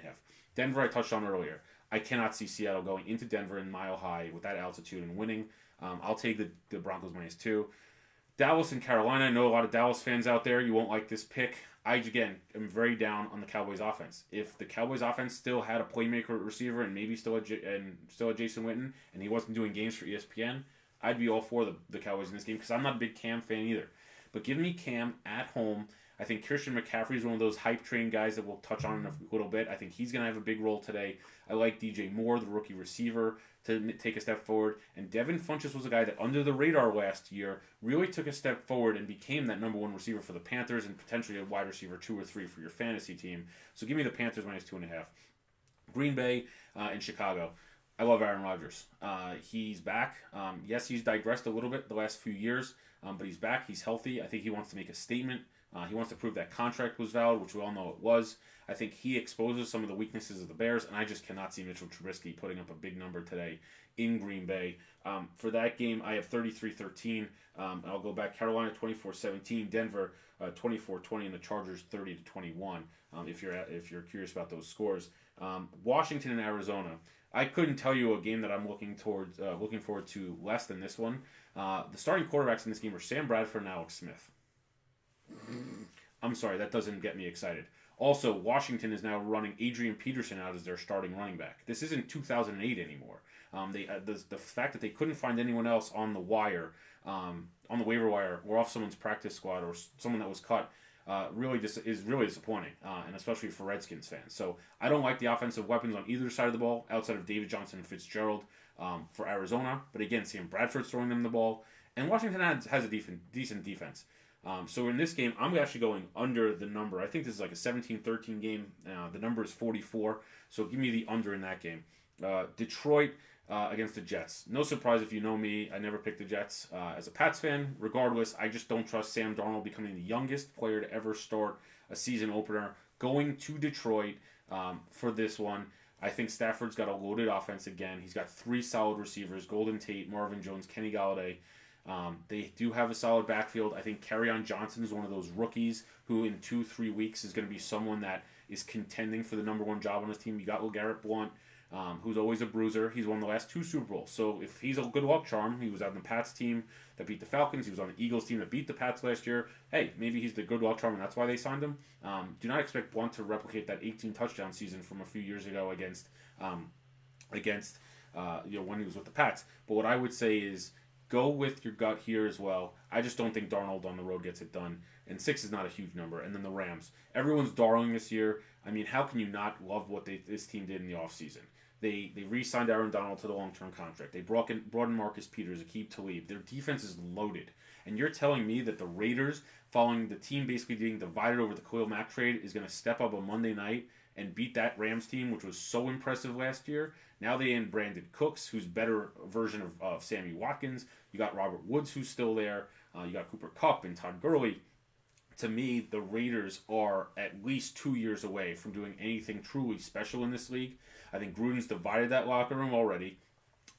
Denver, I touched on earlier. I cannot see Seattle going into Denver in Mile High with that altitude and winning. I'll take the Broncos minus 2. Dallas and Carolina. I know a lot of Dallas fans out there. You won't like this pick. I, again, am very down on the Cowboys offense. If the Cowboys offense still had a playmaker receiver and maybe still had Jason Witten, and he wasn't doing games for ESPN, I'd be all for the Cowboys in this game, because I'm not a big Cam fan either. But give me Cam at home. I think Christian McCaffrey is one of those hype train guys that we'll touch on in a little bit. I think he's going to have a big role today. I like DJ Moore, the rookie receiver, to take a step forward. And Devin Funchess was a guy that, under the radar last year, really took a step forward and became that number one receiver for the Panthers and potentially a wide receiver 2 or 3 for your fantasy team. So give me the Panthers minus 2.5. Green Bay and Chicago. I love Aaron Rodgers. He's back. Yes, he's digressed a little bit the last few years, but he's back. He's healthy. I think he wants to make a statement. He wants to prove that contract was valid, which we all know it was. I think he exposes some of the weaknesses of the Bears, and I just cannot see Mitchell Trubisky putting up a big number today in Green Bay. For that game, I have 33-13. I'll go back. Carolina 24-17, Denver 24-20, and the Chargers 30-21. If you're curious about those scores, Washington and Arizona. I couldn't tell you a game that I'm looking forward to less than this one. The starting quarterbacks in this game are Sam Bradford and Alex Smith. I'm sorry, that doesn't get me excited. Also, Washington is now running Adrian Peterson out as their starting running back. This isn't 2008 anymore. The fact that they couldn't find anyone else on the wire, on the waiver wire, or off someone's practice squad, or someone that was cut, is really disappointing, and especially for Redskins fans. So I don't like the offensive weapons on either side of the ball, outside of David Johnson and Fitzgerald for Arizona. But again, Sam Bradford's throwing them the ball, and Washington has a decent defense. So in this game, I'm actually going under the number. I think this is like a 17-13 game. The number is 44, so give me the under in that game. Detroit against the Jets. No surprise if you know me, I never picked the Jets. As a Pats fan, regardless, I just don't trust Sam Darnold becoming the youngest player to ever start a season opener. Going to Detroit for this one. I think Stafford's got a loaded offense again. He's got 3 solid receivers: Golden Tate, Marvin Jones, Kenny Galladay. They do have a solid backfield. I think Kerryon Johnson is one of those rookies who in 2-3 weeks is going to be someone that is contending for the number 1 job on his team. You got LeGarrette Blount, who's always a bruiser. He's won the last 2 Super Bowls. So if he's a good luck charm, he was on the Pats team that beat the Falcons. He was on the Eagles team that beat the Pats last year. Hey, maybe he's the good luck charm, and that's why they signed him. Do not expect Blount to replicate that 18 touchdown season from a few years ago against against when he was with the Pats. But what I would say is go with your gut here as well. I just don't think Darnold on the road gets it done. And 6 is not a huge number. And then the Rams. Everyone's darling this year. I mean, how can you not love what this team did in the offseason? They re-signed Aaron Donald to the long-term contract. They brought in Marcus Peters, Aqib Talib. Their defense is loaded. And you're telling me that the Raiders, following the team basically being divided over the Khalil Mack trade, is going to step up on Monday night and beat that Rams team, which was so impressive last year? Now they in Brandon Cooks, who's better version of Sammy Watkins. You got Robert Woods, who's still there. You got Cooper Kupp and Todd Gurley. To me, the Raiders are at least 2 years away from doing anything truly special in this league. I think Gruden's divided that locker room already.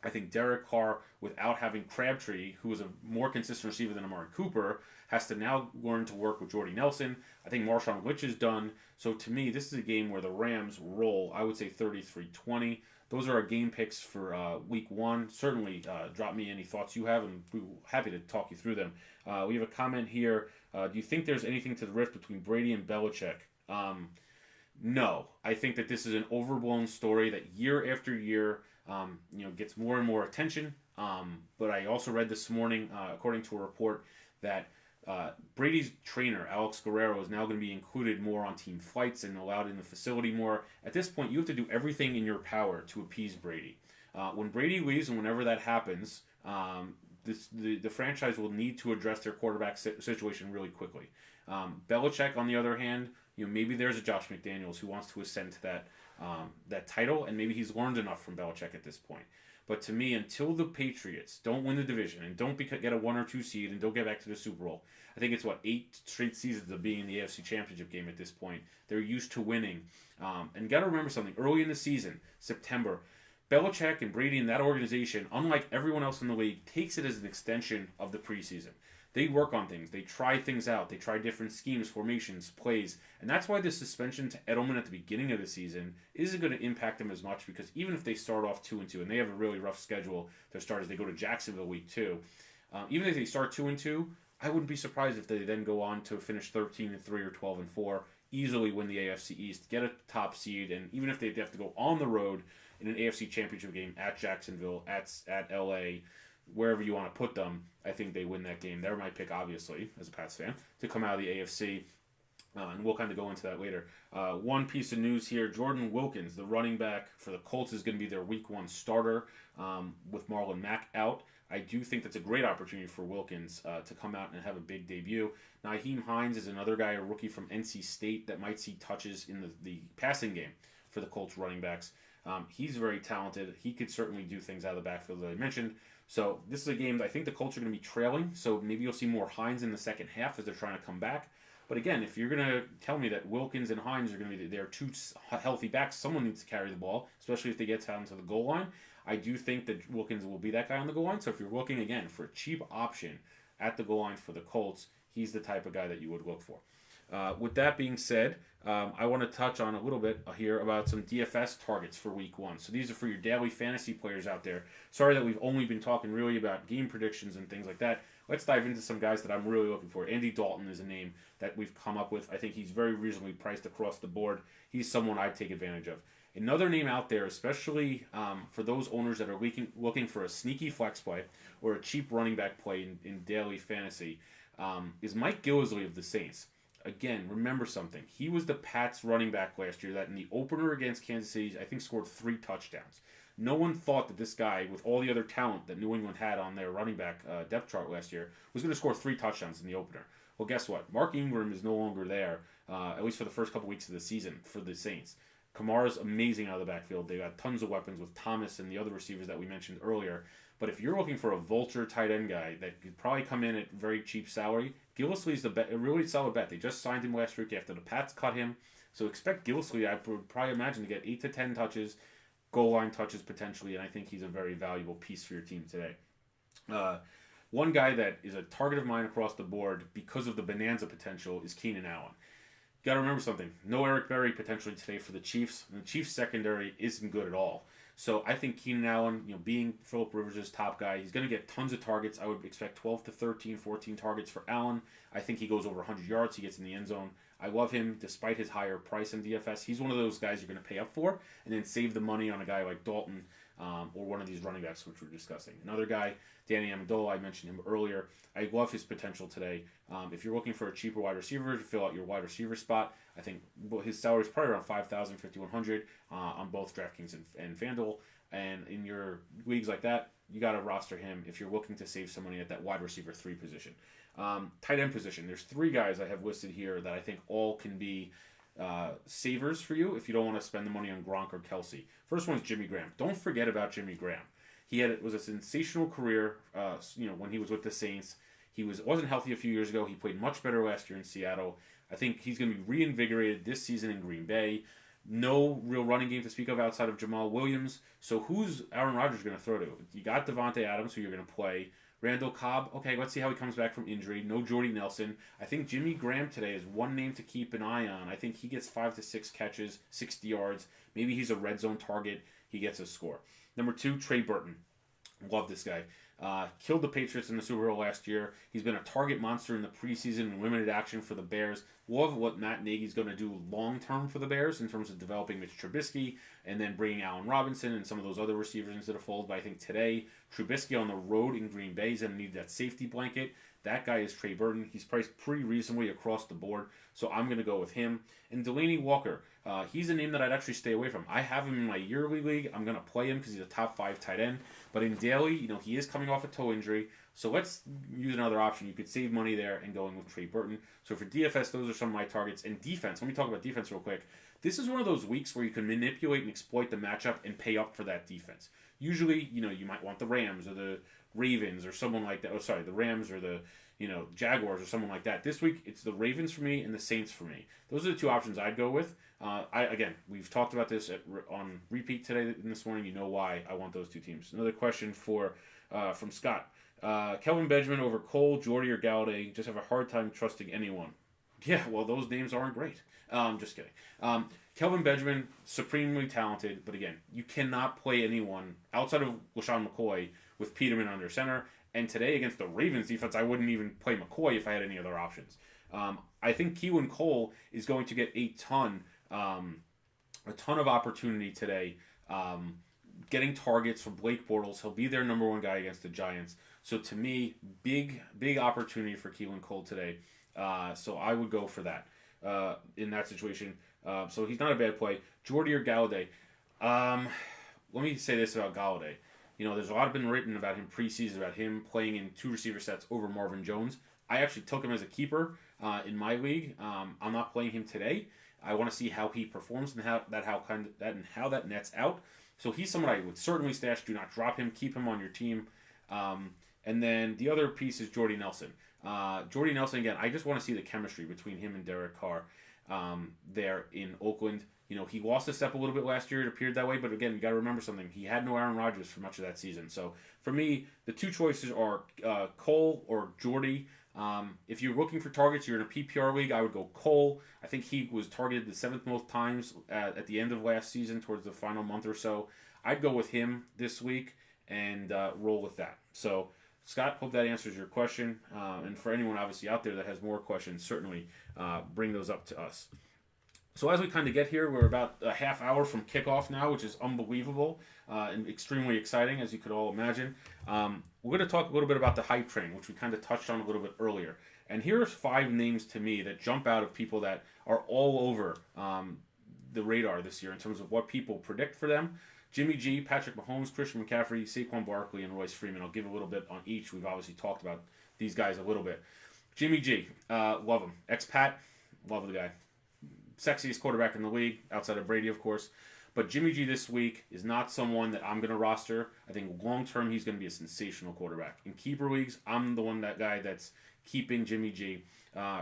I think Derek Carr, without having Crabtree, who is a more consistent receiver than Amari Cooper, has to now learn to work with Jordy Nelson. I think Marshawn Lynch is done. So to me, this is a game where the Rams roll, I would say 33-20. Those are our game picks for week 1. Certainly drop me any thoughts you have, and we're happy to talk you through them. We have a comment here. Do you think there's anything to the rift between Brady and Belichick? No. I think that this is an overblown story that year after year gets more and more attention. But I also read this morning, according to a report, that Brady's trainer, Alex Guerrero, is now going to be included more on team flights and allowed in the facility more. At this point, you have to do everything in your power to appease Brady. When Brady leaves, and whenever that happens, the franchise will need to address their quarterback situation really quickly. Belichick, on the other hand, maybe there's a Josh McDaniels who wants to ascend to that title, and maybe he's learned enough from Belichick at this point. But to me, until the Patriots don't win the division and don't get a 1 or 2 seed and don't get back to the Super Bowl, I think it's 8 straight seasons of being in the AFC Championship game at this point. They're used to winning. And got to remember something. Early in the season, September, Belichick and Brady and that organization, unlike everyone else in the league, takes it as an extension of the preseason. They work on things. They try things out. They try different schemes, formations, plays. And that's why the suspension to Edelman at the beginning of the season isn't going to impact them as much, because even if they start off 2-2, and they have a really rough schedule to start as they go to Jacksonville week 2, even if they start 2-2, I wouldn't be surprised if they then go on to finish 13-3 or 12-4, easily win the AFC East, get a top seed, and even if they have to go on the road in an AFC Championship game at Jacksonville, at LA, wherever you want to put them, I think they win that game. They're my pick, obviously, as a Pats fan, to come out of the AFC. And we'll kind of go into that later. One piece of news here, Jordan Wilkins, the running back for the Colts, is going to be their week 1 starter with Marlon Mack out. I do think that's a great opportunity for Wilkins to come out and have a big debut. Nyheim Hines is another guy, a rookie from NC State, that might see touches in the passing game for the Colts running backs. He's very talented. He could certainly do things out of the backfield that I mentioned. So this is a game that I think the Colts are going to be trailing, so maybe you'll see more Hines in the second half as they're trying to come back. But again, if you're going to tell me that Wilkins and Hines are going to be their 2 healthy backs, someone needs to carry the ball, especially if they get down to the goal line. I do think that Wilkins will be that guy on the goal line. So if you're looking, again, for a cheap option at the goal line for the Colts, he's the type of guy that you would look for. With that being said, I want to touch on a little bit here about some DFS targets for week 1. So these are for your daily fantasy players out there. Sorry that we've only been talking really about game predictions and things like that. Let's dive into some guys that I'm really looking for. Andy Dalton is a name that we've come up with. I think he's very reasonably priced across the board. He's someone I'd take advantage of. Another name out there, especially for those owners that are looking for a sneaky flex play or a cheap running back play in daily fantasy, is Mike Gillislee of the Saints. Again, remember something. He was the Pats running back last year that in the opener against Kansas City, I think scored 3 touchdowns. No one thought that this guy, with all the other talent that New England had on their running back depth chart last year, was going to score 3 touchdowns in the opener. Well, guess what? Mark Ingram is no longer there, at least for the first couple weeks of the season for the Saints. Kamara's amazing out of the backfield. They got tons of weapons with Thomas and the other receivers that we mentioned earlier. But if you're looking for a vulture tight end guy that could probably come in at very cheap salary, Gillislee's a really solid bet. They just signed him last week after the Pats cut him. So expect Gillislee, I would probably imagine, to get 8 to 10 touches, goal line touches potentially, and I think he's a very valuable piece for your team today. One guy that is a target of mine across the board because of the bonanza potential is Keenan Allen. You got to remember something. No Eric Berry potentially today for the Chiefs. And the Chiefs secondary isn't good at all. So I think Keenan Allen, being Phillip Rivers' top guy, he's going to get tons of targets. I would expect 12 to 13, 14 targets for Allen. I think he goes over 100 yards. He gets in the end zone. I love him despite his higher price in DFS. He's one of those guys you're going to pay up for and then save the money on a guy like Dalton or one of these running backs which we're discussing. Another guy, Danny Amendola, I mentioned him earlier. I love his potential today. If you're looking for a cheaper wide receiver to fill out your wide receiver spot, I think his salary is probably around $5,000, $5,100 on both DraftKings and FanDuel. And in your leagues like that, you got to roster him if you're looking to save some money at that wide receiver 3 position. Tight end position. There's 3 guys I have listed here that I think all can be savers for you if you don't want to spend the money on Gronk or Kelsey. First one is Jimmy Graham. Don't forget about Jimmy Graham. It was a sensational career. When he was with the Saints, he wasn't healthy a few years ago. He played much better last year in Seattle. I think he's going to be reinvigorated this season in Green Bay. No real running game to speak of outside of Jamal Williams. So who's Aaron Rodgers going to throw to? You got Devontae Adams, who you're going to play. Randall Cobb, okay, let's see how he comes back from injury. No Jordy Nelson. I think Jimmy Graham today is one name to keep an eye on. I think he gets 5 to 6 catches, 60 yards. Maybe he's a red zone target. He gets a score. Number 2, Tre Burton. Love this guy. Killed the Patriots in the Super Bowl last year. He's been a target monster in the preseason and limited action for the Bears. Love what Matt Nagy's going to do long-term for the Bears in terms of developing Mitch Trubisky and then bringing Allen Robinson and some of those other receivers into the fold. But I think today, Trubisky on the road in Green Bay is going to need that safety blanket. That guy is Tre Burton. He's priced pretty reasonably across the board, so I'm going to go with him. And Delaney Walker, he's a name that I'd actually stay away from. I have him in my yearly league. I'm going to play him because he's a top 5 tight end. But in daily, he is coming off a toe injury. So let's use another option. You could save money there and going with Tre Burton. So for DFS, those are some of my targets. And defense, let me talk about defense real quick. This is one of those weeks where you can manipulate and exploit the matchup and pay up for that defense. Usually, you might want the Rams or the Ravens or someone like that. Oh, sorry, the Rams or the Jaguars or someone like that. This week, it's the Ravens for me and the Saints for me. Those are the 2 options I'd go with. We've talked about this on repeat today and this morning. You know why I want those 2 teams. Another question from Scott. Kelvin Benjamin over Cole, Jordy, or Galladay. Just have a hard time trusting anyone. Yeah, well, those names aren't great. Just kidding. Kelvin Benjamin, supremely talented, but again, you cannot play anyone outside of LaShawn McCoy with Peterman under center. And today against the Ravens defense, I wouldn't even play McCoy if I had any other options. I think Keelan Cole is going to get a ton of opportunity today, getting targets from Blake Bortles. He'll be their number 1 guy against the Giants. So to me, big opportunity for Keelan Cole today. So I would go for that in that situation. So he's not a bad play. Jordy or Galladay. Let me say this about Galladay. There's a lot been written about him preseason, about him playing in 2 receiver sets over Marvin Jones. I actually took him as a keeper in my league. I'm not playing him today. I want to see how he performs and how that nets out. So he's someone I would certainly stash. Do not drop him. Keep him on your team. And then the other piece is Jordy Nelson. Jordy Nelson, again, I just want to see the chemistry between him and Derek Carr there in Oakland. He lost a step a little bit last year. It appeared that way. But again, you got to remember something. He had no Aaron Rodgers for much of that season. So for me, the 2 choices are Cole or Jordy. If you're looking for targets, you're in a PPR league, I would go Cole. I think he was targeted the 7th most times at the end of last season towards the final month or so. I'd go with him this week and roll with that. So, Scott, hope that answers your question. And for anyone obviously out there that has more questions, certainly bring those up to us. So as we kind of get here, we're about a half hour from kickoff now, which is unbelievable and extremely exciting, as you could all imagine. We're going to talk a little bit about the hype train, which we kind of touched on a little bit earlier. And here's 5 names to me that jump out of people that are all over the radar this year in terms of what people predict for them. Jimmy G, Patrick Mahomes, Christian McCaffrey, Saquon Barkley, and Royce Freeman. I'll give a little bit on each. We've obviously talked about these guys a little bit. Jimmy G, love him. Ex-Pat, love the guy. Sexiest quarterback in the league, outside of Brady, of course. But Jimmy G this week is not someone that I'm going to roster. I think long-term he's going to be a sensational quarterback. In keeper leagues, I'm that guy that's keeping Jimmy G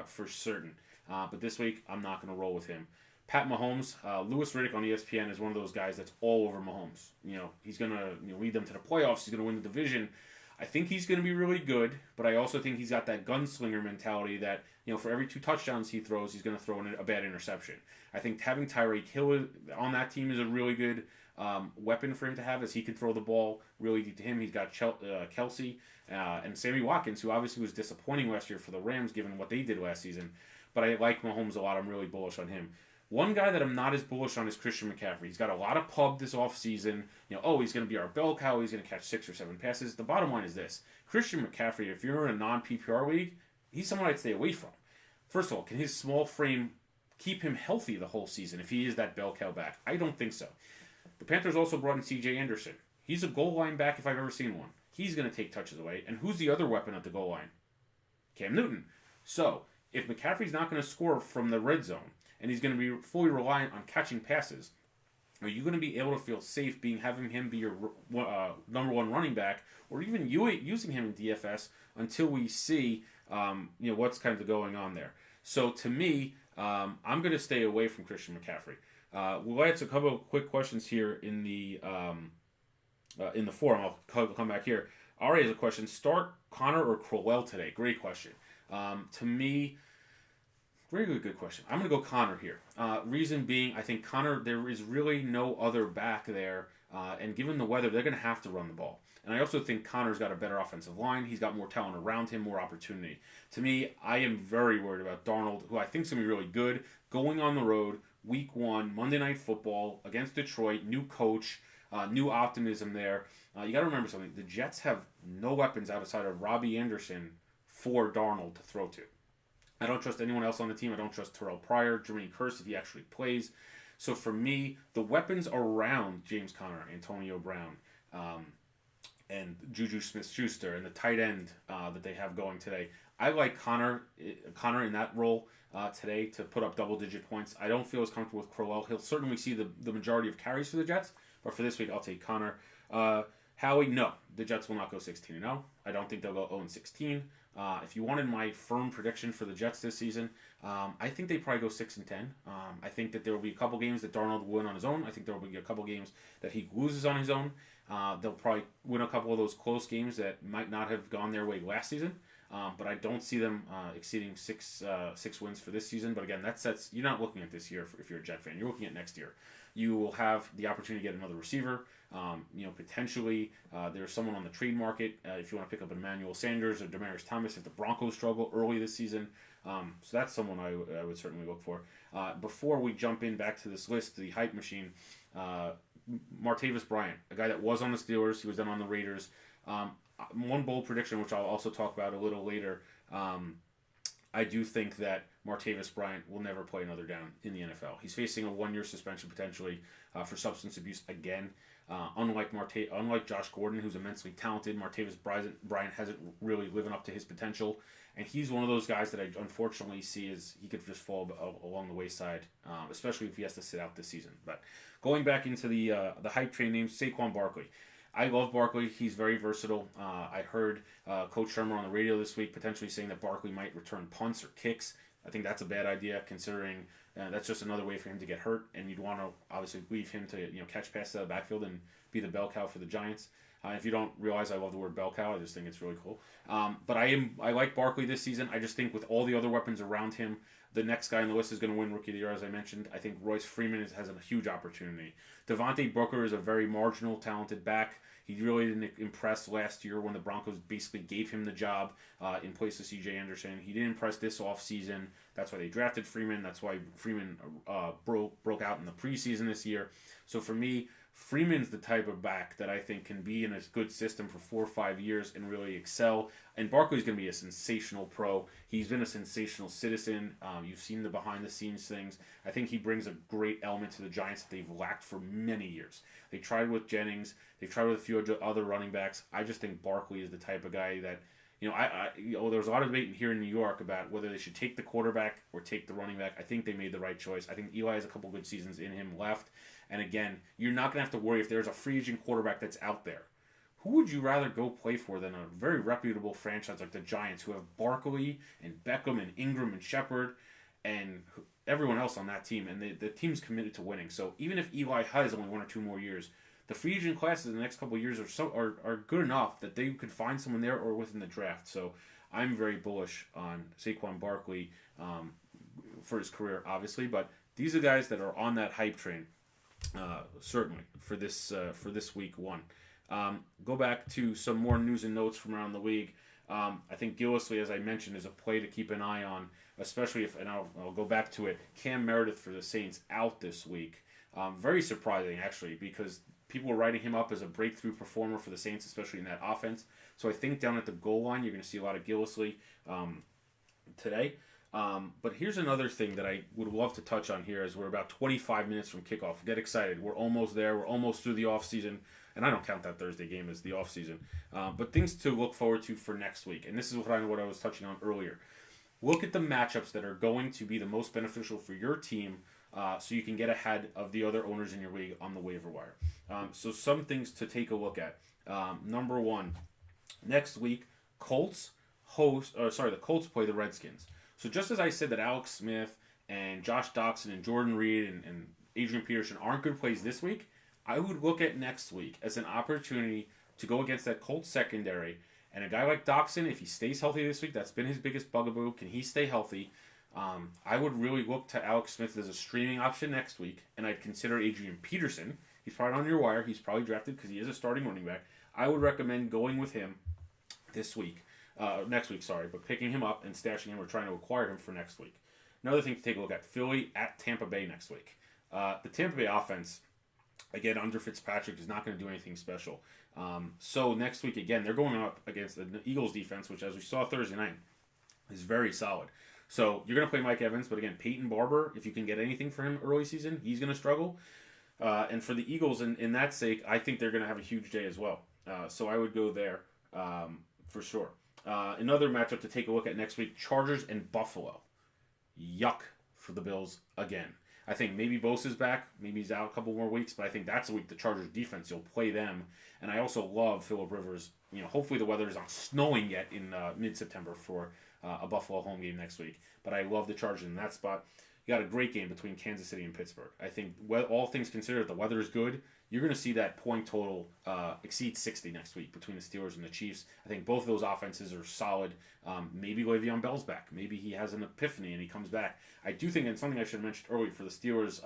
for certain. But this week, I'm not going to roll with him. Pat Mahomes, Louis Riddick on ESPN is one of those guys that's all over Mahomes. He's going to lead them to the playoffs. He's going to win the division. I think he's going to be really good, but I also think he's got that gunslinger mentality that, for every 2 touchdowns he throws, he's going to throw in a bad interception. I think having Tyreek Hill on that team is a really good weapon for him to have, as he can throw the ball really deep to him. He's got Kelsey and Sammy Watkins, who obviously was disappointing last year for the Rams given what they did last season. But I like Mahomes a lot. I'm really bullish on him. One guy that I'm not as bullish on is Christian McCaffrey. He's got a lot of pub this offseason. He's going to be our bell cow. He's going to catch 6 or 7 passes. The bottom line is this. Christian McCaffrey, if you're in a non-PPR league, he's someone I'd stay away from. First of all, can his small frame keep him healthy the whole season if he is that bell cow back? I don't think so. The Panthers also brought in C.J. Anderson. He's a goal line back if I've ever seen one. He's going to take touches away. And who's the other weapon at the goal line? Cam Newton. So, if McCaffrey's not going to score from the red zone, and he's going to be fully reliant on catching passes, are you going to be able to feel safe having him be your number one running back, or even using him in DFS until we see what's kind of going on there? So to me, I'm going to stay away from Christian McCaffrey. We'll answer a couple of quick questions here in the forum. I'll come back here. Ari has a question. Start Connor or Crowell today? Great question. To me, very good question. I'm going to go Connor here. Reason being, I think Connor, there is really no other back there. And given the weather, they're going to have to run the ball. And I also think Connor's got a better offensive line. He's got more talent around him, more opportunity. To me, I am very worried about Darnold, who I think is going to be really good, going on the road, week 1, Monday Night Football, against Detroit, new coach, new optimism there. You got to remember something. The Jets have no weapons outside of Robbie Anderson for Darnold to throw to. I don't trust anyone else on the team. I don't trust Terrell Pryor, Jermaine Kearse if he actually plays. So for me, the weapons around James Conner, Antonio Brown, and Juju Smith-Schuster, and the tight end that they have going today, I like Connor in that role today to put up double-digit points. I don't feel as comfortable with Crowell. He'll certainly see the majority of carries for the Jets, but for this week, I'll take Connor. Howie, no, the Jets will not go 16-0. I don't think they'll go 0-16. If you wanted my firm prediction for the Jets this season, I think they probably go 6-10. I think that there will be a couple games that Darnold will win on his own. I think there will be a couple games that he loses on his own. They'll probably win a couple of those close games that might not have gone their way last season. But I don't see them exceeding six wins for this season. But again, you're not looking at this year if you're a Jet fan. You're looking at next year. You will have the opportunity to get another receiver. Potentially there's someone on the trade market if you want to pick up Emmanuel Sanders or Demaryius Thomas if the Broncos struggle early this season. So that's someone I would certainly look for. Before we jump in back to this list, the hype machine, Martavis Bryant, a guy that was on the Steelers, he was then on the Raiders. One bold prediction, which I'll also talk about a little later, I do think that Martavis Bryant will never play another down in the NFL. He's facing a 1-year suspension potentially for substance abuse again. Unlike Josh Gordon, who's immensely talented, Martavis Bryant hasn't really living up to his potential. And he's one of those guys that I unfortunately see as he could just fall along the wayside, especially if he has to sit out this season. But going back into the hype train names, Saquon Barkley. I love Barkley. He's very versatile. I heard Coach Shermer on the radio this week potentially saying that Barkley might return punts or kicks. I think that's a bad idea considering that's just another way for him to get hurt, and you'd want to obviously leave him to catch passes out of the backfield and be the bell cow for the Giants. If you don't realize I love the word bell cow, I just think it's really cool. But I like Barkley this season. I just think with all the other weapons around him, the next guy on the list is going to win Rookie of the Year, as I mentioned. I think Royce Freeman has a huge opportunity. Devontae Booker is a very marginal, talented back. He really didn't impress last year when the Broncos basically gave him the job in place of C.J. Anderson. He didn't impress this offseason. That's why they drafted Freeman. That's why Freeman broke out in the preseason this year. So for me, Freeman's the type of back that I think can be in a good system for 4 or 5 years and really excel. And Barkley's going to be a sensational pro. He's been a sensational citizen. You've seen the behind-the-scenes things. I think he brings a great element to the Giants that they've lacked for many years. They tried with Jennings. They tried with a few other running backs. I just think Barkley is the type of guy that, there's a lot of debate here in New York about whether they should take the quarterback or take the running back. I think they made the right choice. I think Eli has a couple good seasons in him left. And again, you're not going to have to worry if there's a free agent quarterback that's out there. Who would you rather go play for than a very reputable franchise like the Giants, who have Barkley and Beckham and Ingram and Shepard and everyone else on that team, and the team's committed to winning. So even if Eli has only 1 or 2 more years, the free agent classes in the next couple of years are good enough that they could find someone there or within the draft. So I'm very bullish on Saquon Barkley for his career, obviously. But these are guys that are on that hype train. certainly for this week one. Go back to some more news and notes from around the league. I think Gillislee, as I mentioned, is a play to keep an eye on, especially if, and I'll go back to it, Cam Meredith for the Saints out this week. Very surprising, actually, because people were writing him up as a breakthrough performer for the Saints, especially in that offense. So I think down at the goal line, you're going to see a lot of Gillislee today. But here's another thing that I would love to touch on here as we're about 25 minutes from kickoff. Get excited. We're almost there. We're almost through the offseason. And I don't count that Thursday game as the offseason. But things to look forward to for next week. And this is what I was touching on earlier. Look at the matchups that are going to be the most beneficial for your team so you can get ahead of the other owners in your league on the waiver wire. So some things to take a look at. Number one, next week, the Colts play the Redskins. So just as I said that Alex Smith and Josh Doxson and Jordan Reed and Adrian Peterson aren't good plays this week, I would look at next week as an opportunity to go against that Colts secondary. And a guy like Doxson, if he stays healthy this week, that's been his biggest bugaboo. Can he stay healthy? I would really look to Alex Smith as a streaming option next week, and I'd consider Adrian Peterson. He's probably on your wire. He's probably drafted because he is a starting running back. I would recommend going with him next week, but picking him up and stashing him or trying to acquire him for next week. Another thing to take a look at, Philly at Tampa Bay next week. The Tampa Bay offense, again, under Fitzpatrick, is not going to do anything special. So next week, again, they're going up against the Eagles defense, which, as we saw Thursday night, is very solid. So you're going to play Mike Evans, but again, Peyton Barber, if you can get anything for him early season, he's going to struggle. And for the Eagles, in that sake, I think they're going to have a huge day as well. So I would go there for sure. Another matchup to take a look at next week, Chargers and Buffalo. Yuck for the Bills again. I think maybe Bosa's back. Maybe he's out a couple more weeks, but I think that's the week the Chargers defense, you'll play them. And I also love Phillip Rivers. Hopefully the weather is not snowing yet in mid-September for a Buffalo home game next week. But I love the Chargers in that spot. You got a great game between Kansas City and Pittsburgh. I think, all things considered, if the weather is good, you're going to see that point total exceed 60 next week between the Steelers and the Chiefs. I think both of those offenses are solid. Maybe Le'Veon Bell's back. Maybe he has an epiphany and he comes back. I do think, and something I should have mentioned earlier for the Steelers,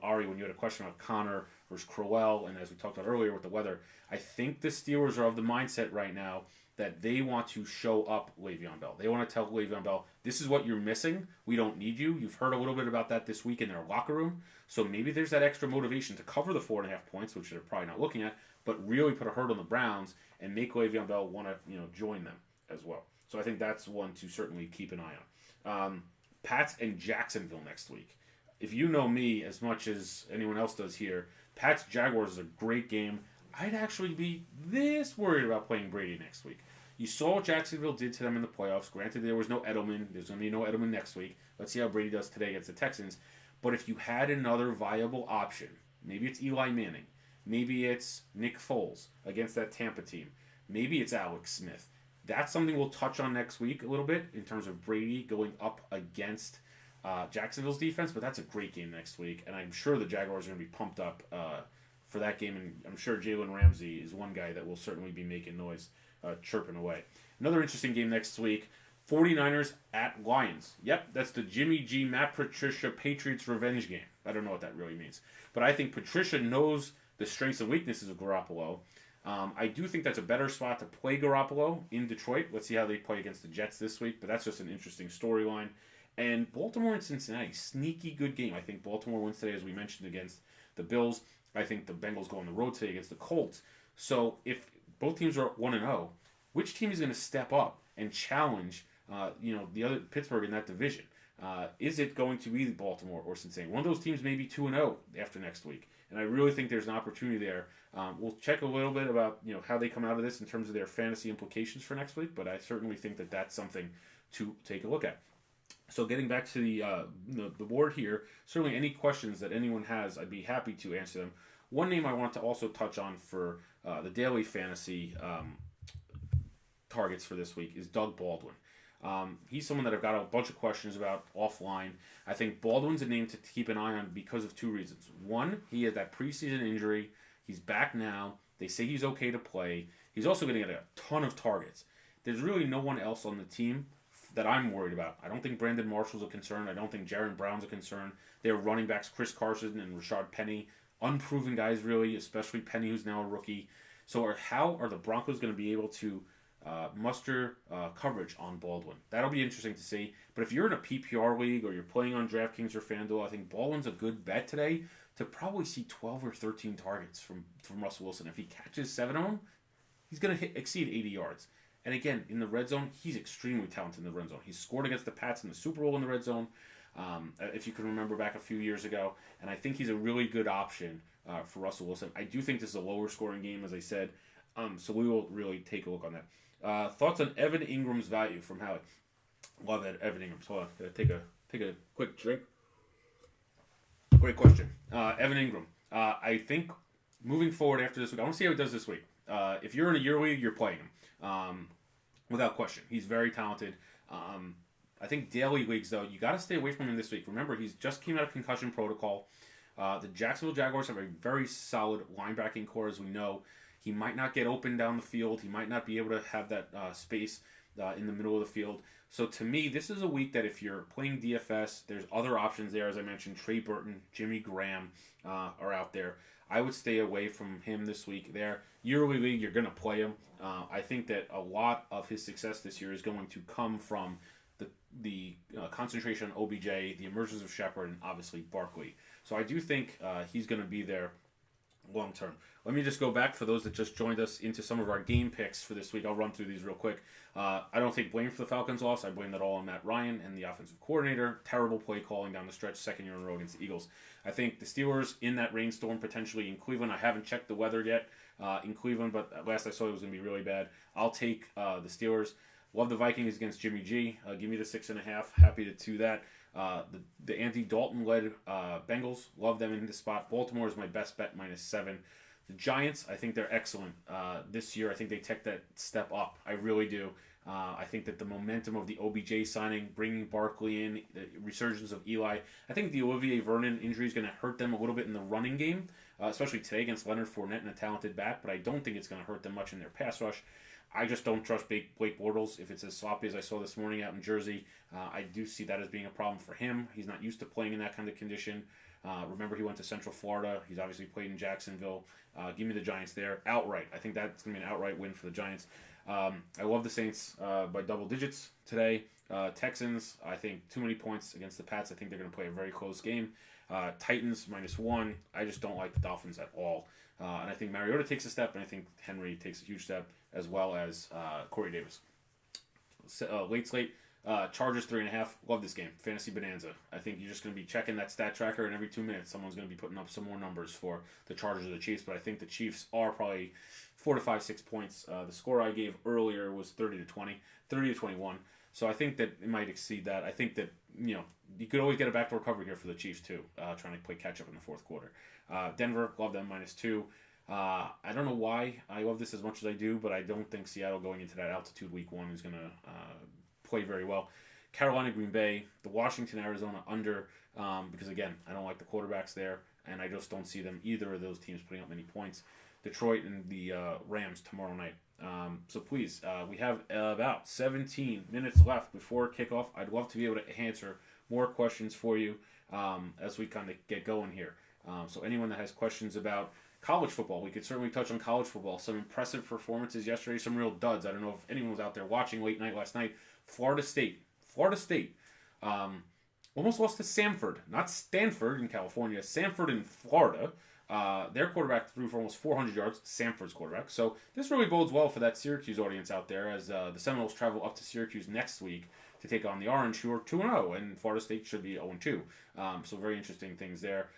Ari, when you had a question about Connor versus Crowell, and as we talked about earlier with the weather, I think the Steelers are of the mindset right now that they want to show up Le'Veon Bell. They want to tell Le'Veon Bell, this is what you're missing. We don't need you. You've heard a little bit about that this week in their locker room. So maybe there's that extra motivation to cover the 4.5 points, which they're probably not looking at, but really put a hurt on the Browns and make Le'Veon Bell want to join them as well. So I think that's one to certainly keep an eye on. Pats and Jacksonville next week. If you know me as much as anyone else does here, Pats Jaguars is a great game. I'd actually be this worried about playing Brady next week. You saw what Jacksonville did to them in the playoffs. Granted, there was no Edelman. There's going to be no Edelman next week. Let's see how Brady does today against the Texans. But if you had another viable option, maybe it's Eli Manning. Maybe it's Nick Foles against that Tampa team. Maybe it's Alex Smith. That's something we'll touch on next week a little bit in terms of Brady going up against Jacksonville's defense. But that's a great game next week. And I'm sure the Jaguars are going to be pumped up for that game. And I'm sure Jalen Ramsey is one guy that will certainly be making noise. Chirping away. Another interesting game next week, 49ers at Lions. Yep, that's the Jimmy G, Matt Patricia Patriots revenge game. I don't know what that really means. But I think Patricia knows the strengths and weaknesses of Garoppolo. I do think that's a better spot to play Garoppolo in Detroit. Let's see how they play against the Jets this week. But that's just an interesting storyline. And Baltimore and Cincinnati, sneaky good game. I think Baltimore wins today, as we mentioned, against the Bills. I think the Bengals go on the road today against the Colts. So if both teams are 1-0, which team is going to step up and challenge, the other Pittsburgh in that division? Is it going to be Baltimore or Cincinnati? One of those teams may be 2-0 after next week, and I really think there's an opportunity there. We'll check a little bit about how they come out of this in terms of their fantasy implications for next week, but I certainly think that that's something to take a look at. So getting back to the board here, certainly any questions that anyone has, I'd be happy to answer them. One name I want to also touch on for the daily fantasy targets for this week is Doug Baldwin. He's someone that I've got a bunch of questions about offline. I think Baldwin's a name to keep an eye on because of two reasons. One, he had that preseason injury. He's back now. They say he's okay to play. He's also going to get a ton of targets. There's really no one else on the team that I'm worried about. I don't think Brandon Marshall's a concern. I don't think Jaron Brown's a concern. Their running backs, Chris Carson and Rashad Penny, unproven guys, really, especially Penny, who's now a rookie. So how are the Broncos going to be able to muster coverage on Baldwin? That'll be interesting to see. But if you're in a PPR league or you're playing on DraftKings or FanDuel, I think Baldwin's a good bet today to probably see 12 or 13 targets from Russell Wilson. If he catches 7 of them, he's going to exceed 80 yards. And again, in the red zone, he's extremely talented in the red zone. He scored against the Pats in the Super Bowl in the red zone, if you can remember back a few years ago. And I think he's a really good option for Russell Wilson. I do think this is a lower scoring game, as I said. So we will really take a look on that. Thoughts on Evan Ingram's value from Howie? Love that, Evan Ingram. Hold on, gotta take a quick drink. Great question. Evan Ingram. I think moving forward after this week, I want to see how he does this week. If you're in a year league, you're playing him. Without question. He's very talented. I think daily leagues, though, you got to stay away from him this week. Remember, he's just came out of concussion protocol. The Jacksonville Jaguars have a very solid linebacking core, as we know. He might not get open down the field. He might not be able to have that space in the middle of the field. So to me, this is a week that if you're playing DFS, there's other options there. As I mentioned, Tre Burton, Jimmy Graham are out there. I would stay away from him this week there. Yearly league, you're going to play him. I think that a lot of his success this year is going to come from the concentration on OBJ, the emergence of Shepard, and obviously Barkley. So I do think he's going to be there long term. Let me just go back for those that just joined us into some of our game picks for this week. I'll run through these real quick. I don't take blame for the Falcons' loss. I blame that all on Matt Ryan and the offensive coordinator. Terrible play calling down the stretch, second year in a row against the Eagles. I think the Steelers in that rainstorm potentially in Cleveland. I haven't checked the weather yet in Cleveland, but last I saw it was going to be really bad. I'll take the Steelers. Love the Vikings against Jimmy G. Give me the 6.5. Happy to do that. The Andy Dalton-led Bengals. Love them in this spot. Baltimore is my best bet, -7. The Giants, I think they're excellent this year. I think they take that step up. I really do. I think that the momentum of the OBJ signing, bringing Barkley in, the resurgence of Eli, I think the Olivier Vernon injury is going to hurt them a little bit in the running game, especially today against Leonard Fournette and a talented back, but I don't think it's going to hurt them much in their pass rush. I just don't trust Blake Bortles. If it's as sloppy as I saw this morning out in Jersey, I do see that as being a problem for him. He's not used to playing in that kind of condition. Remember, he went to Central Florida. He's obviously played in Jacksonville. Give me the Giants there. Outright. I think that's going to be an outright win for the Giants. I love the Saints by double digits today. Texans, I think too many points against the Pats. I think they're going to play a very close game. Titans, -1. I just don't like the Dolphins at all. And I think Mariota takes a step, and I think Henry takes a huge step, as well as Corey Davis. Late slate, Chargers 3.5. Love this game. Fantasy Bonanza. I think you're just going to be checking that stat tracker, and every 2 minutes someone's going to be putting up some more numbers for the Chargers or the Chiefs. But I think the Chiefs are probably 4 to 5, 6 points. The score I gave earlier was 30-20, 30-21. So I think that it might exceed that. I think that, you could always get a backdoor cover here for the Chiefs too, trying to play catch up in the fourth quarter. Denver, love them -2. I don't know why I love this as much as I do, but I don't think Seattle going into that altitude week 1 is going to play very well. Carolina, Green Bay, the Washington, Arizona under, because again, I don't like the quarterbacks there, and I just don't see them, either of those teams, putting up many points. Detroit and the Rams tomorrow night. So please, we have about 17 minutes left before kickoff. I'd love to be able to answer more questions for you as we kind of get going here. So anyone that has questions about college football, we could certainly touch on college football. Some impressive performances yesterday, some real duds. I don't know if anyone was out there watching late night last night. Florida State, almost lost to Samford, not Stanford in California, Samford in Florida. Their quarterback threw for almost 400 yards, Samford's quarterback. So this really bodes well for that Syracuse audience out there, as the Seminoles travel up to Syracuse next week to take on the Orange, who are 2-0, and Florida State should be 0-2. So very interesting things there.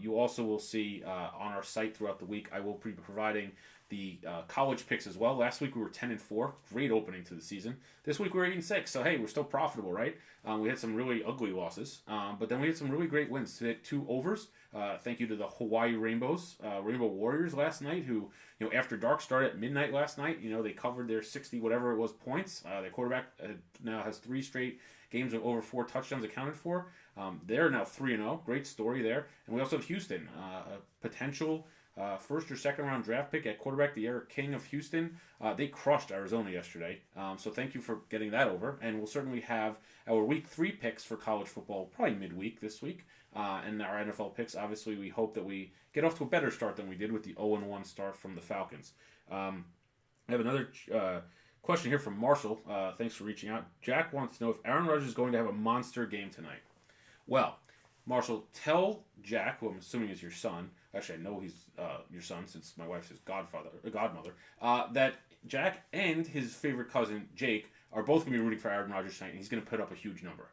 You also will see on our site throughout the week, I will be providing the college picks as well. Last week we were 10-4, great opening to the season. This week we're 8-6, so hey, we're still profitable, right? We had some really ugly losses, but then we had some really great wins. Today, 2 overs. Thank you to the Hawaii Rainbows, Rainbow Warriors last night, who, after dark started at midnight last night. They covered their 60 whatever it was points. Their quarterback now has 3 straight games of over 4 touchdowns accounted for. They're now 3-0. Great story there. And we also have Houston, a potential first or second round draft pick at quarterback, the Eric King of Houston. They crushed Arizona yesterday. So thank you for getting that over. And we'll certainly have our week 3 picks for college football probably midweek this week. And our NFL picks, obviously, we hope that we get off to a better start than we did with the 0-1 start from the Falcons. I have another question here from Marshall. Thanks for reaching out. Jack wants to know if Aaron Rodgers is going to have a monster game tonight. Well, Marshall, tell Jack, who I'm assuming is your son. Actually, I know he's your son since my wife's his godmother. That Jack and his favorite cousin Jake are both going to be rooting for Aaron Rodgers tonight, and he's going to put up a huge number.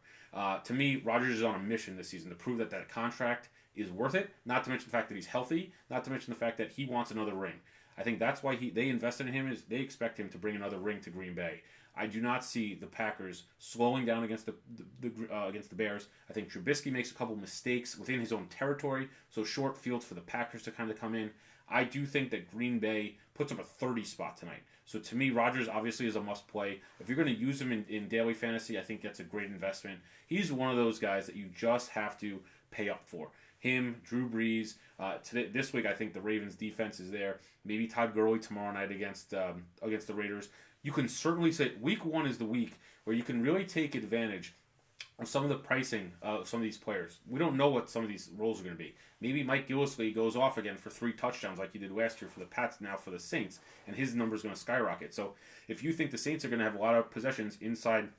To me, Rodgers is on a mission this season to prove that contract is worth it. Not to mention the fact that he's healthy. Not to mention the fact that he wants another ring. I think that's why they invested in him. Is they expect him to bring another ring to Green Bay. I do not see the Packers slowing down against the Bears. I think Trubisky makes a couple mistakes within his own territory, so short fields for the Packers to kind of come in. I do think that Green Bay puts up a 30 spot tonight. So to me, Rodgers obviously is a must play. If you're going to use him in daily fantasy, I think that's a great investment. He's one of those guys that you just have to pay up for. Him, Drew Brees. This week, I think the Ravens' defense is there. Maybe Todd Gurley tomorrow night against the Raiders. You can certainly say week 1 is the week where you can really take advantage of some of the pricing of some of these players. We don't know what some of these roles are going to be. Maybe Mike Gillislee goes off again for 3 touchdowns like he did last year for the Pats, now for the Saints, and his number is going to skyrocket. So if you think the Saints are going to have a lot of possessions inside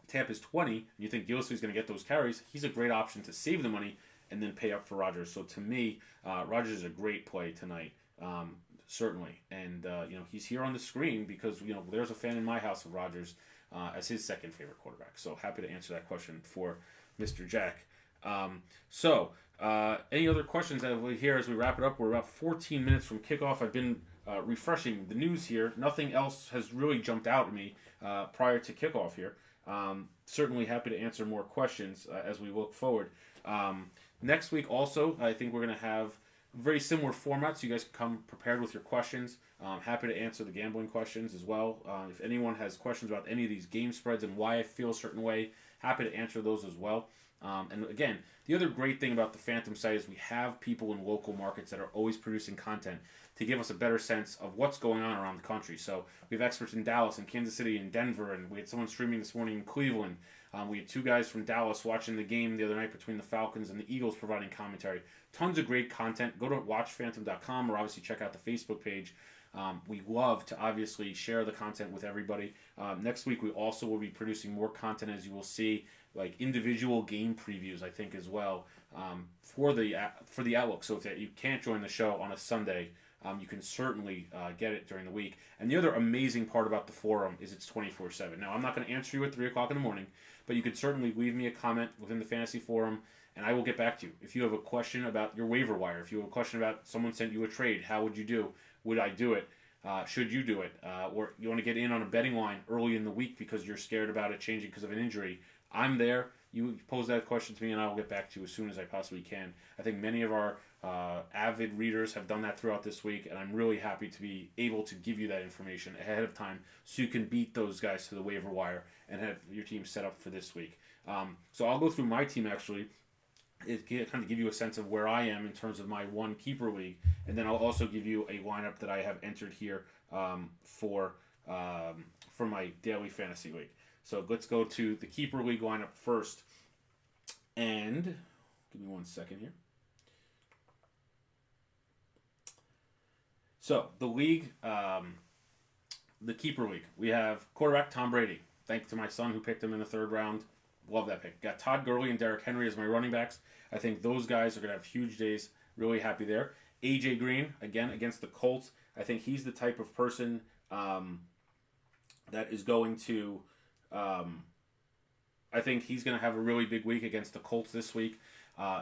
Tampa's 20, and you think Gillislee is going to get those carries, he's a great option to save the money and then pay up for Rodgers. So to me, Rodgers is a great play tonight. Certainly, and he's here on the screen because there's a fan in my house of Rodgers as his second favorite quarterback. So happy to answer that question for Mr. Jack. Any other questions that we hear as we wrap it up? We're about 14 minutes from kickoff. I've been refreshing the news here. Nothing else has really jumped out at me prior to kickoff here. Certainly happy to answer more questions as we look forward. Next week also, I think we're going to have very similar formats, so you guys can come prepared with your questions. Happy to answer the gambling questions as well. If anyone has questions about any of these game spreads and why I feel a certain way, happy to answer those as well. And again, the other great thing about the Phantom site is we have people in local markets that are always producing content to give us a better sense of what's going on around the country. So we have experts in Dallas and Kansas City and Denver, and we had someone streaming this morning in Cleveland. We had 2 guys from Dallas watching the game the other night between the Falcons and the Eagles providing commentary. Tons of great content. Go to watchphantom.com or obviously check out the Facebook page. We love to obviously share the content with everybody. Next week we also will be producing more content, as you will see, like individual game previews, I think, as well, for the Outlook. So if you can't join the show on a Sunday, you can certainly get it during the week. And the other amazing part about the forum is it's 24/7. Now, I'm not going to answer you at 3 o'clock in the morning, but you could certainly leave me a comment within the fantasy forum, and I will get back to you. If you have a question about your waiver wire, if you have a question about someone sent you a trade, how would you do? Would I do it? Should you do it? Or you want to get in on a betting line early in the week because you're scared about it changing because of an injury, I'm there. You pose that question to me, and I will get back to you as soon as I possibly can. I think many of our avid readers have done that throughout this week, and I'm really happy to be able to give you that information ahead of time so you can beat those guys to the waiver wire and have your team set up for this week. So I'll go through my team, actually. It can kind of give you a sense of where I am in terms of my one keeper league, and then I'll also give you a lineup that I have entered here for my daily fantasy league. So let's go to the keeper league lineup first, and give me 1 second here. So the league, the keeper league, we have quarterback Tom Brady. Thanks to my son who picked him in the 3rd round. Love that pick. Got Todd Gurley and Derrick Henry as my running backs. I think those guys are going to have huge days. Really happy there. AJ Green, again, against the Colts. I think he's the type of person that is going to... I think he's going to have a really big week against the Colts this week.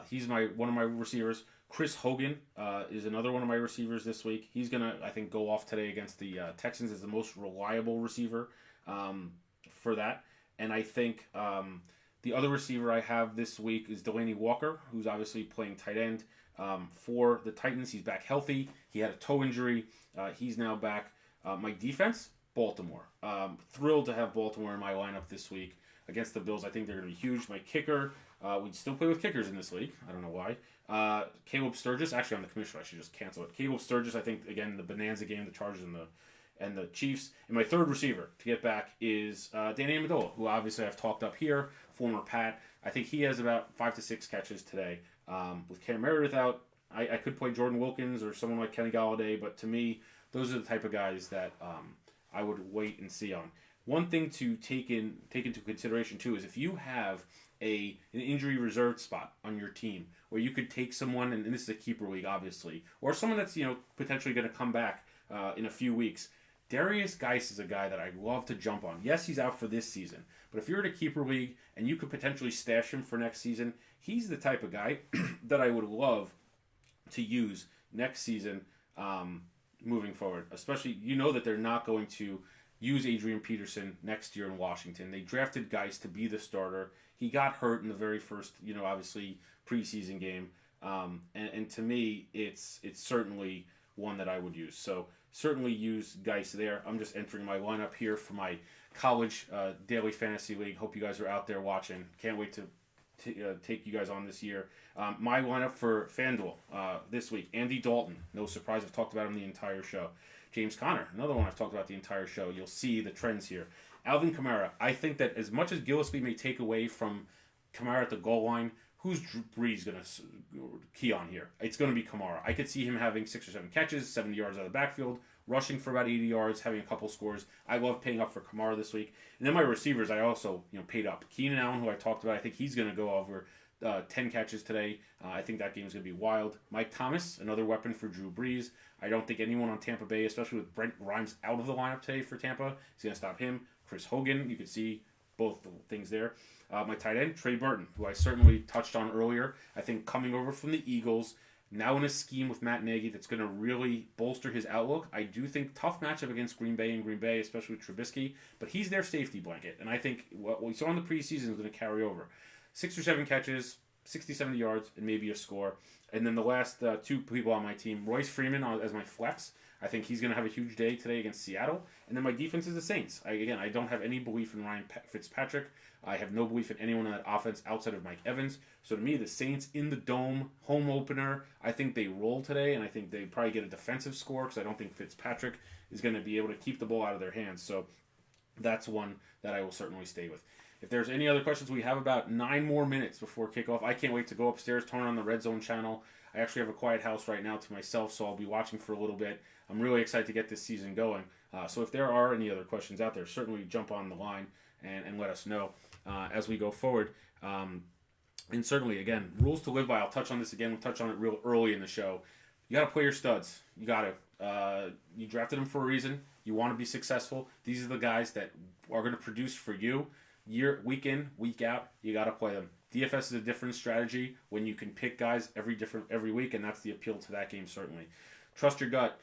He's one of my receivers. Chris Hogan is another one of my receivers this week. He's going to, I think, go off today against the Texans as the most reliable receiver for that. And I think the other receiver I have this week is Delaney Walker, who's obviously playing tight end for the Titans. He's back healthy. He had a toe injury. He's now back. My defense, Baltimore. Thrilled to have Baltimore in my lineup this week. against the Bills. I think they're going to be huge. My kicker, we still play with kickers in this league. I don't know why. Caleb Sturgis, actually I'm the commissioner, I should just cancel it. Caleb Sturgis, I think, again, the bonanza game, the Chargers and the Chiefs. And my third receiver to get back is Danny Amendola, who obviously I've talked up here, former Pat. I think he has about 5 to 6 catches today. With Cam Meredith out, I could play Jordan Wilkins or someone like Kenny Galladay, but to me, those are the type of guys that I would wait and see on. One thing to take into consideration too is if you have an injury reserved spot on your team where you could take someone, and this is a keeper league obviously, or someone that's potentially going to come back in a few weeks. Darius Geiss is a guy that I love to jump on. Yes, he's out for this season, but if you're in a keeper league and you could potentially stash him for next season, he's the type of guy that I would love to use next season moving forward. Especially, that they're not going to use Adrian Peterson next year in Washington. They drafted Geiss to be the starter. He got hurt in the very first, obviously, preseason game. And to me, it's certainly one that I would use. So certainly use Geiss there. I'm just entering my lineup here for my college daily fantasy league. Hope you guys are out there watching. Can't wait to take you guys on this year. My lineup for FanDuel this week: Andy Dalton. No surprise, I've talked about him the entire show. James Conner, another one I've talked about the entire show. You'll see the trends here. Alvin Kamara. I think that as much as Gillespie may take away from Kamara at the goal line, who's Brees going to key on here? It's going to be Kamara. I could see him having 6 or 7 catches, 70 yards out of the backfield, rushing for about 80 yards, having a couple scores. I love paying up for Kamara this week. And then my receivers, I also paid up. Keenan Allen, who I talked about, I think he's going to go over 10 catches today. I think that game is going to be wild. Mike Thomas, another weapon for Drew Brees. I don't think anyone on Tampa Bay, especially with Brent Grimes out of the lineup today for Tampa, is going to stop him. Chris Hogan, you could see both the things there. My tight end, Tre Burton, who I certainly touched on earlier. I think coming over from the Eagles, now in a scheme with Matt Nagy that's going to really bolster his outlook. I do think tough matchup against Green Bay, especially with Trubisky, but he's their safety blanket. And I think what we saw in the preseason is going to carry over. 6 or 7 catches, 60, 70 yards, and maybe a score. And then the last 2 people on my team, Royce Freeman as my flex. I think he's going to have a huge day today against Seattle. And then my defense is the Saints. I don't have any belief in Ryan Fitzpatrick. I have no belief in anyone in that offense outside of Mike Evans. So to me, the Saints in the Dome, home opener, I think they roll today, and I think they probably get a defensive score because I don't think Fitzpatrick is going to be able to keep the ball out of their hands. So that's one that I will certainly stay with. If there's any other questions, we have about 9 more minutes before kickoff. I can't wait to go upstairs, turn on the Red Zone channel. I actually have a quiet house right now to myself, so I'll be watching for a little bit. I'm really excited to get this season going. So if there are any other questions out there, certainly jump on the line and let us know as we go forward. And certainly, again, rules to live by. I'll touch on this again. We'll touch on it real early in the show. You got to play your studs. You got to. You drafted them for a reason. You want to be successful. These are the guys that are going to produce for you. Week in, week out, you got to play them. DFS is a different strategy when you can pick guys every week, and that's the appeal to that game, certainly. Trust your gut.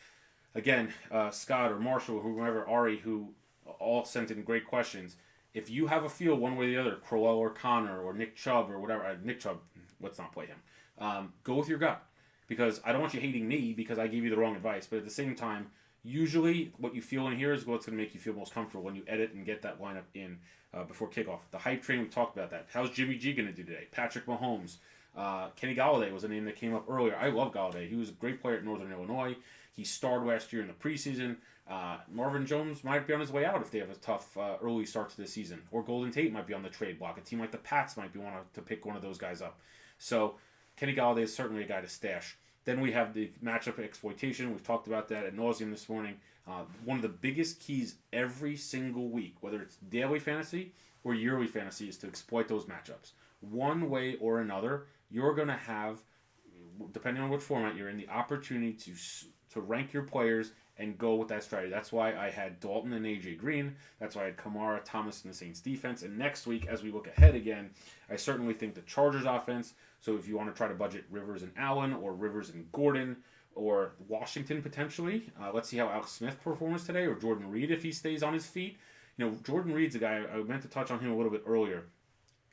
Again, Scott or Marshall, whoever, Ari, who all sent in great questions. If you have a feel one way or the other, Crowell or Connor or Nick Chubb or whatever, Nick Chubb, let's not play him. Go with your gut, because I don't want you hating me because I gave you the wrong advice, but at the same time, usually what you feel in here is what's going to make you feel most comfortable when you edit and get that lineup in before kickoff. The hype train, we talked about that. How's Jimmy G going to do today? Patrick Mahomes. Kenny Galladay was a name that came up earlier. I love Galladay. He was a great player at Northern Illinois. He starred last year in the preseason. Marvin Jones might be on his way out if they have a tough early start to the season. Or Golden Tate might be on the trade block. A team like the Pats might be wanting to pick one of those guys up. So Kenny Galladay is certainly a guy to stash. Then we have the matchup exploitation. We've talked about that ad nauseum this morning. One of the biggest keys every single week, whether it's daily fantasy or yearly fantasy, is to exploit those matchups. One way or another, you're going to have, depending on which format you're in, the opportunity to rank your players and go with that strategy. That's why I had Dalton and A.J. Green. That's why I had Kamara, Thomas, and the Saints defense. And next week, as we look ahead again, I certainly think the Chargers offense. So if you want to try to budget Rivers and Allen or Rivers and Gordon or Washington potentially, let's see how Alex Smith performs today, or Jordan Reed if he stays on his feet. Jordan Reed's a guy, I meant to touch on him a little bit earlier.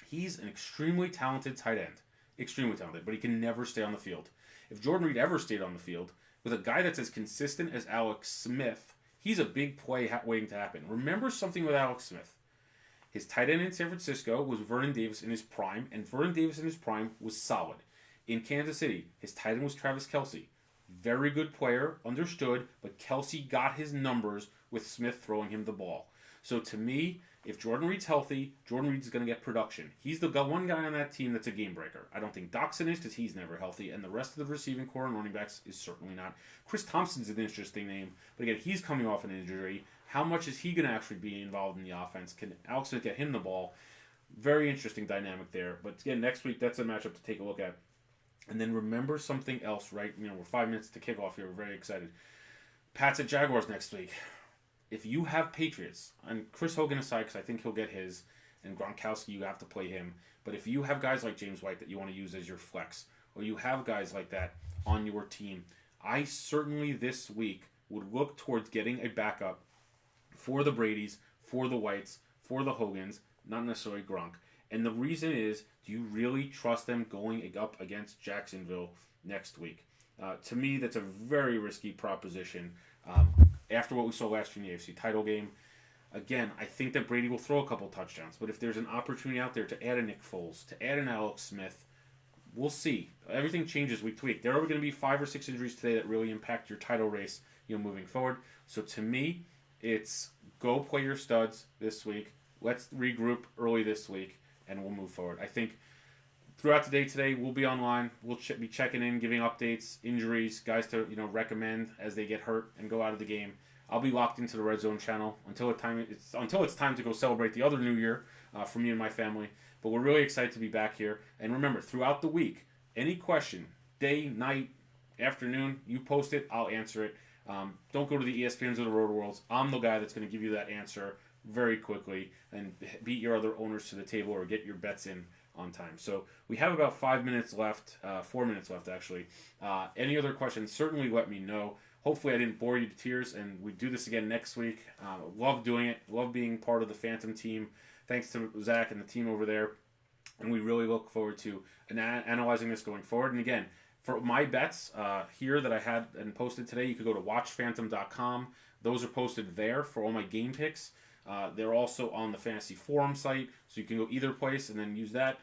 He's an extremely talented tight end. Extremely talented, but he can never stay on the field. If Jordan Reed ever stayed on the field, with a guy that's as consistent as Alex Smith, he's a big play waiting to happen. Remember something with Alex Smith. His tight end in San Francisco was Vernon Davis in his prime, and Vernon Davis in his prime was solid. In Kansas City, his tight end was Travis Kelce. Very good player, understood, but Kelce got his numbers with Smith throwing him the ball. So to me, if Jordan Reed's healthy, Jordan Reed's going to get production. He's the one guy on that team that's a game breaker. I don't think Doxson is because he's never healthy, and the rest of the receiving core and running backs is certainly not. Chris Thompson's an interesting name, but again, he's coming off an injury. How much is he going to actually be involved in the offense? Can Alex Smith get him the ball? Very interesting dynamic there. But again, next week, that's a matchup to take a look at. And then remember something else, right? We're 5 minutes to kick off here. We're very excited. Pats at Jaguars next week. If you have Patriots, and Chris Hogan aside, because I think he'll get his, and Gronkowski, you have to play him. But if you have guys like James White that you want to use as your flex, or you have guys like that on your team, I certainly this week would look towards getting a backup for the Bradys, for the Whites, for the Hogans, not necessarily Gronk. And the reason is, do you really trust them going up against Jacksonville next week? To me, that's a very risky proposition. After what we saw last year in the AFC title game, again, I think that Brady will throw a couple touchdowns. But if there's an opportunity out there to add a Nick Foles, to add an Alex Smith, we'll see. Everything changes week to week. There are going to be 5 or 6 injuries today that really impact your title race, moving forward. So to me, it's go play your studs this week. Let's regroup early this week, and we'll move forward. I think throughout the day today, we'll be online. We'll be checking in, giving updates, injuries, guys to recommend as they get hurt and go out of the game. I'll be locked into the Red Zone channel until it's time to go celebrate the other New Year for me and my family. But we're really excited to be back here. And remember, throughout the week, any question, day, night, afternoon, you post it, I'll answer it. Don't go to the ESPNs or the Roto Worlds. I'm the guy that's going to give you that answer very quickly and beat your other owners to the table or get your bets in on time. So we have about 5 minutes left, 4 minutes left actually. Any other questions, certainly let me know. Hopefully I didn't bore you to tears, and we do this again next week. Love doing it. Love being part of the Phantom team. Thanks to Zach and the team over there. And we really look forward to analyzing this going forward. And again, for my bets here that I had and posted today, you could go to watchphantom.com. Those are posted there for all my game picks. They're also on the Fantasy Forum site, so you can go either place and then use that.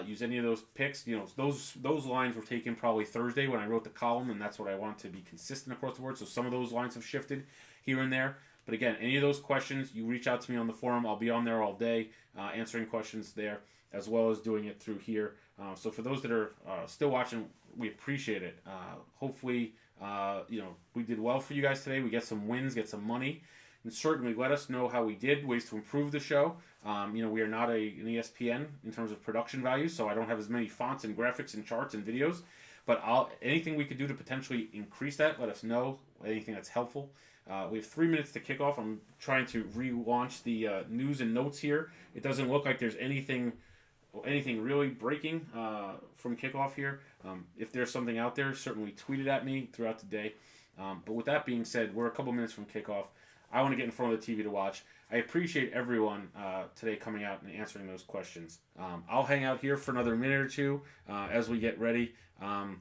Use any of those picks. Those lines were taken probably Thursday when I wrote the column, and that's what I want to be consistent across the board. So some of those lines have shifted here and there. But again, any of those questions, you reach out to me on the forum. I'll be on there all day answering questions there, as well as doing it through here. So for those that are still watching, we appreciate it. Hopefully, we did well for you guys today. We get some wins, get some money. And certainly let us know how we did, ways to improve the show. We are not an ESPN in terms of production value, so I don't have as many fonts and graphics and charts and videos. But anything we could do to potentially increase that, let us know. Anything that's helpful. We have 3 minutes to kick off. I'm trying to relaunch the news and notes here. It doesn't look like there's anything really breaking from kickoff here. If there's something out there, certainly tweet it at me throughout the day. But with that being said, we're a couple minutes from kickoff. I want to get in front of the TV to watch. I appreciate everyone today coming out and answering those questions. I'll hang out here for another minute or two as we get ready. And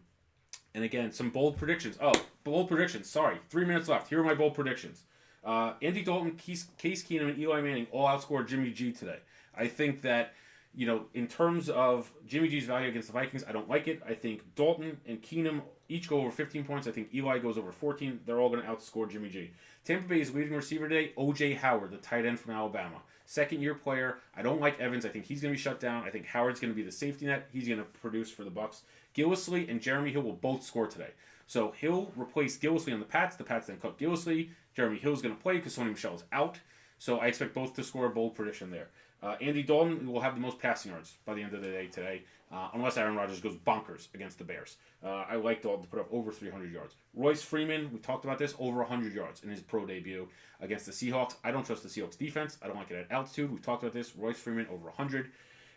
again, some bold predictions. Bold predictions. Sorry, 3 minutes left. Here are my bold predictions. Andy Dalton, Case Keenum, and Eli Manning all outscored Jimmy G today. I think that, in terms of Jimmy G's value against the Vikings, I don't like it. I think Dalton and Keenum each go over 15 points. I think Eli goes over 14. They're all going to outscore Jimmy G. Tampa Bay's leading receiver today, O.J. Howard, the tight end from Alabama. Second-year player. I don't like Evans. I think he's going to be shut down. I think Howard's going to be the safety net. He's going to produce for the Bucs. Gillislee and Jeremy Hill will both score today. So Hill replaced Gillislee on the Pats. The Pats then cut Gillislee. Jeremy Hill's going to play because Sony Michel's out. So I expect both to score a bold prediction there. Andy Dalton will have the most passing yards by the end of the day today, unless Aaron Rodgers goes bonkers against the Bears. I like Dalton to put up over 300 yards. Royce Freeman, we talked about this, over 100 yards in his pro debut against the Seahawks. I don't trust the Seahawks defense. I don't like it at altitude. We talked about this. Royce Freeman over 100.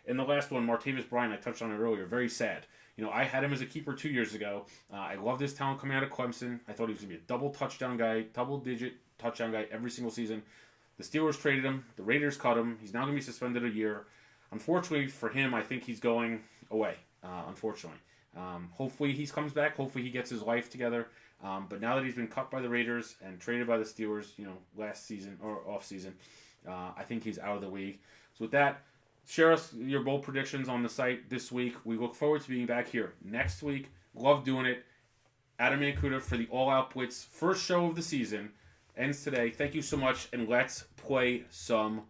And the last one, Martavis Bryant, I touched on it earlier. Very sad. I had him as a keeper 2 years ago. I loved his talent coming out of Clemson. I thought he was going to be a double-digit touchdown guy every single season. The Steelers traded him. The Raiders cut him. He's now going to be suspended a year. Unfortunately for him, I think he's going away, unfortunately. Hopefully he comes back. Hopefully he gets his life together. But now that he's been cut by the Raiders and traded by the Steelers, last season or off season, I think he's out of the league. So with that, share us your bold predictions on the site this week. We look forward to being back here next week. Love doing it. Adam Mankuta for the All Out Blitz first show of the season ends today. Thank you so much, and let's play some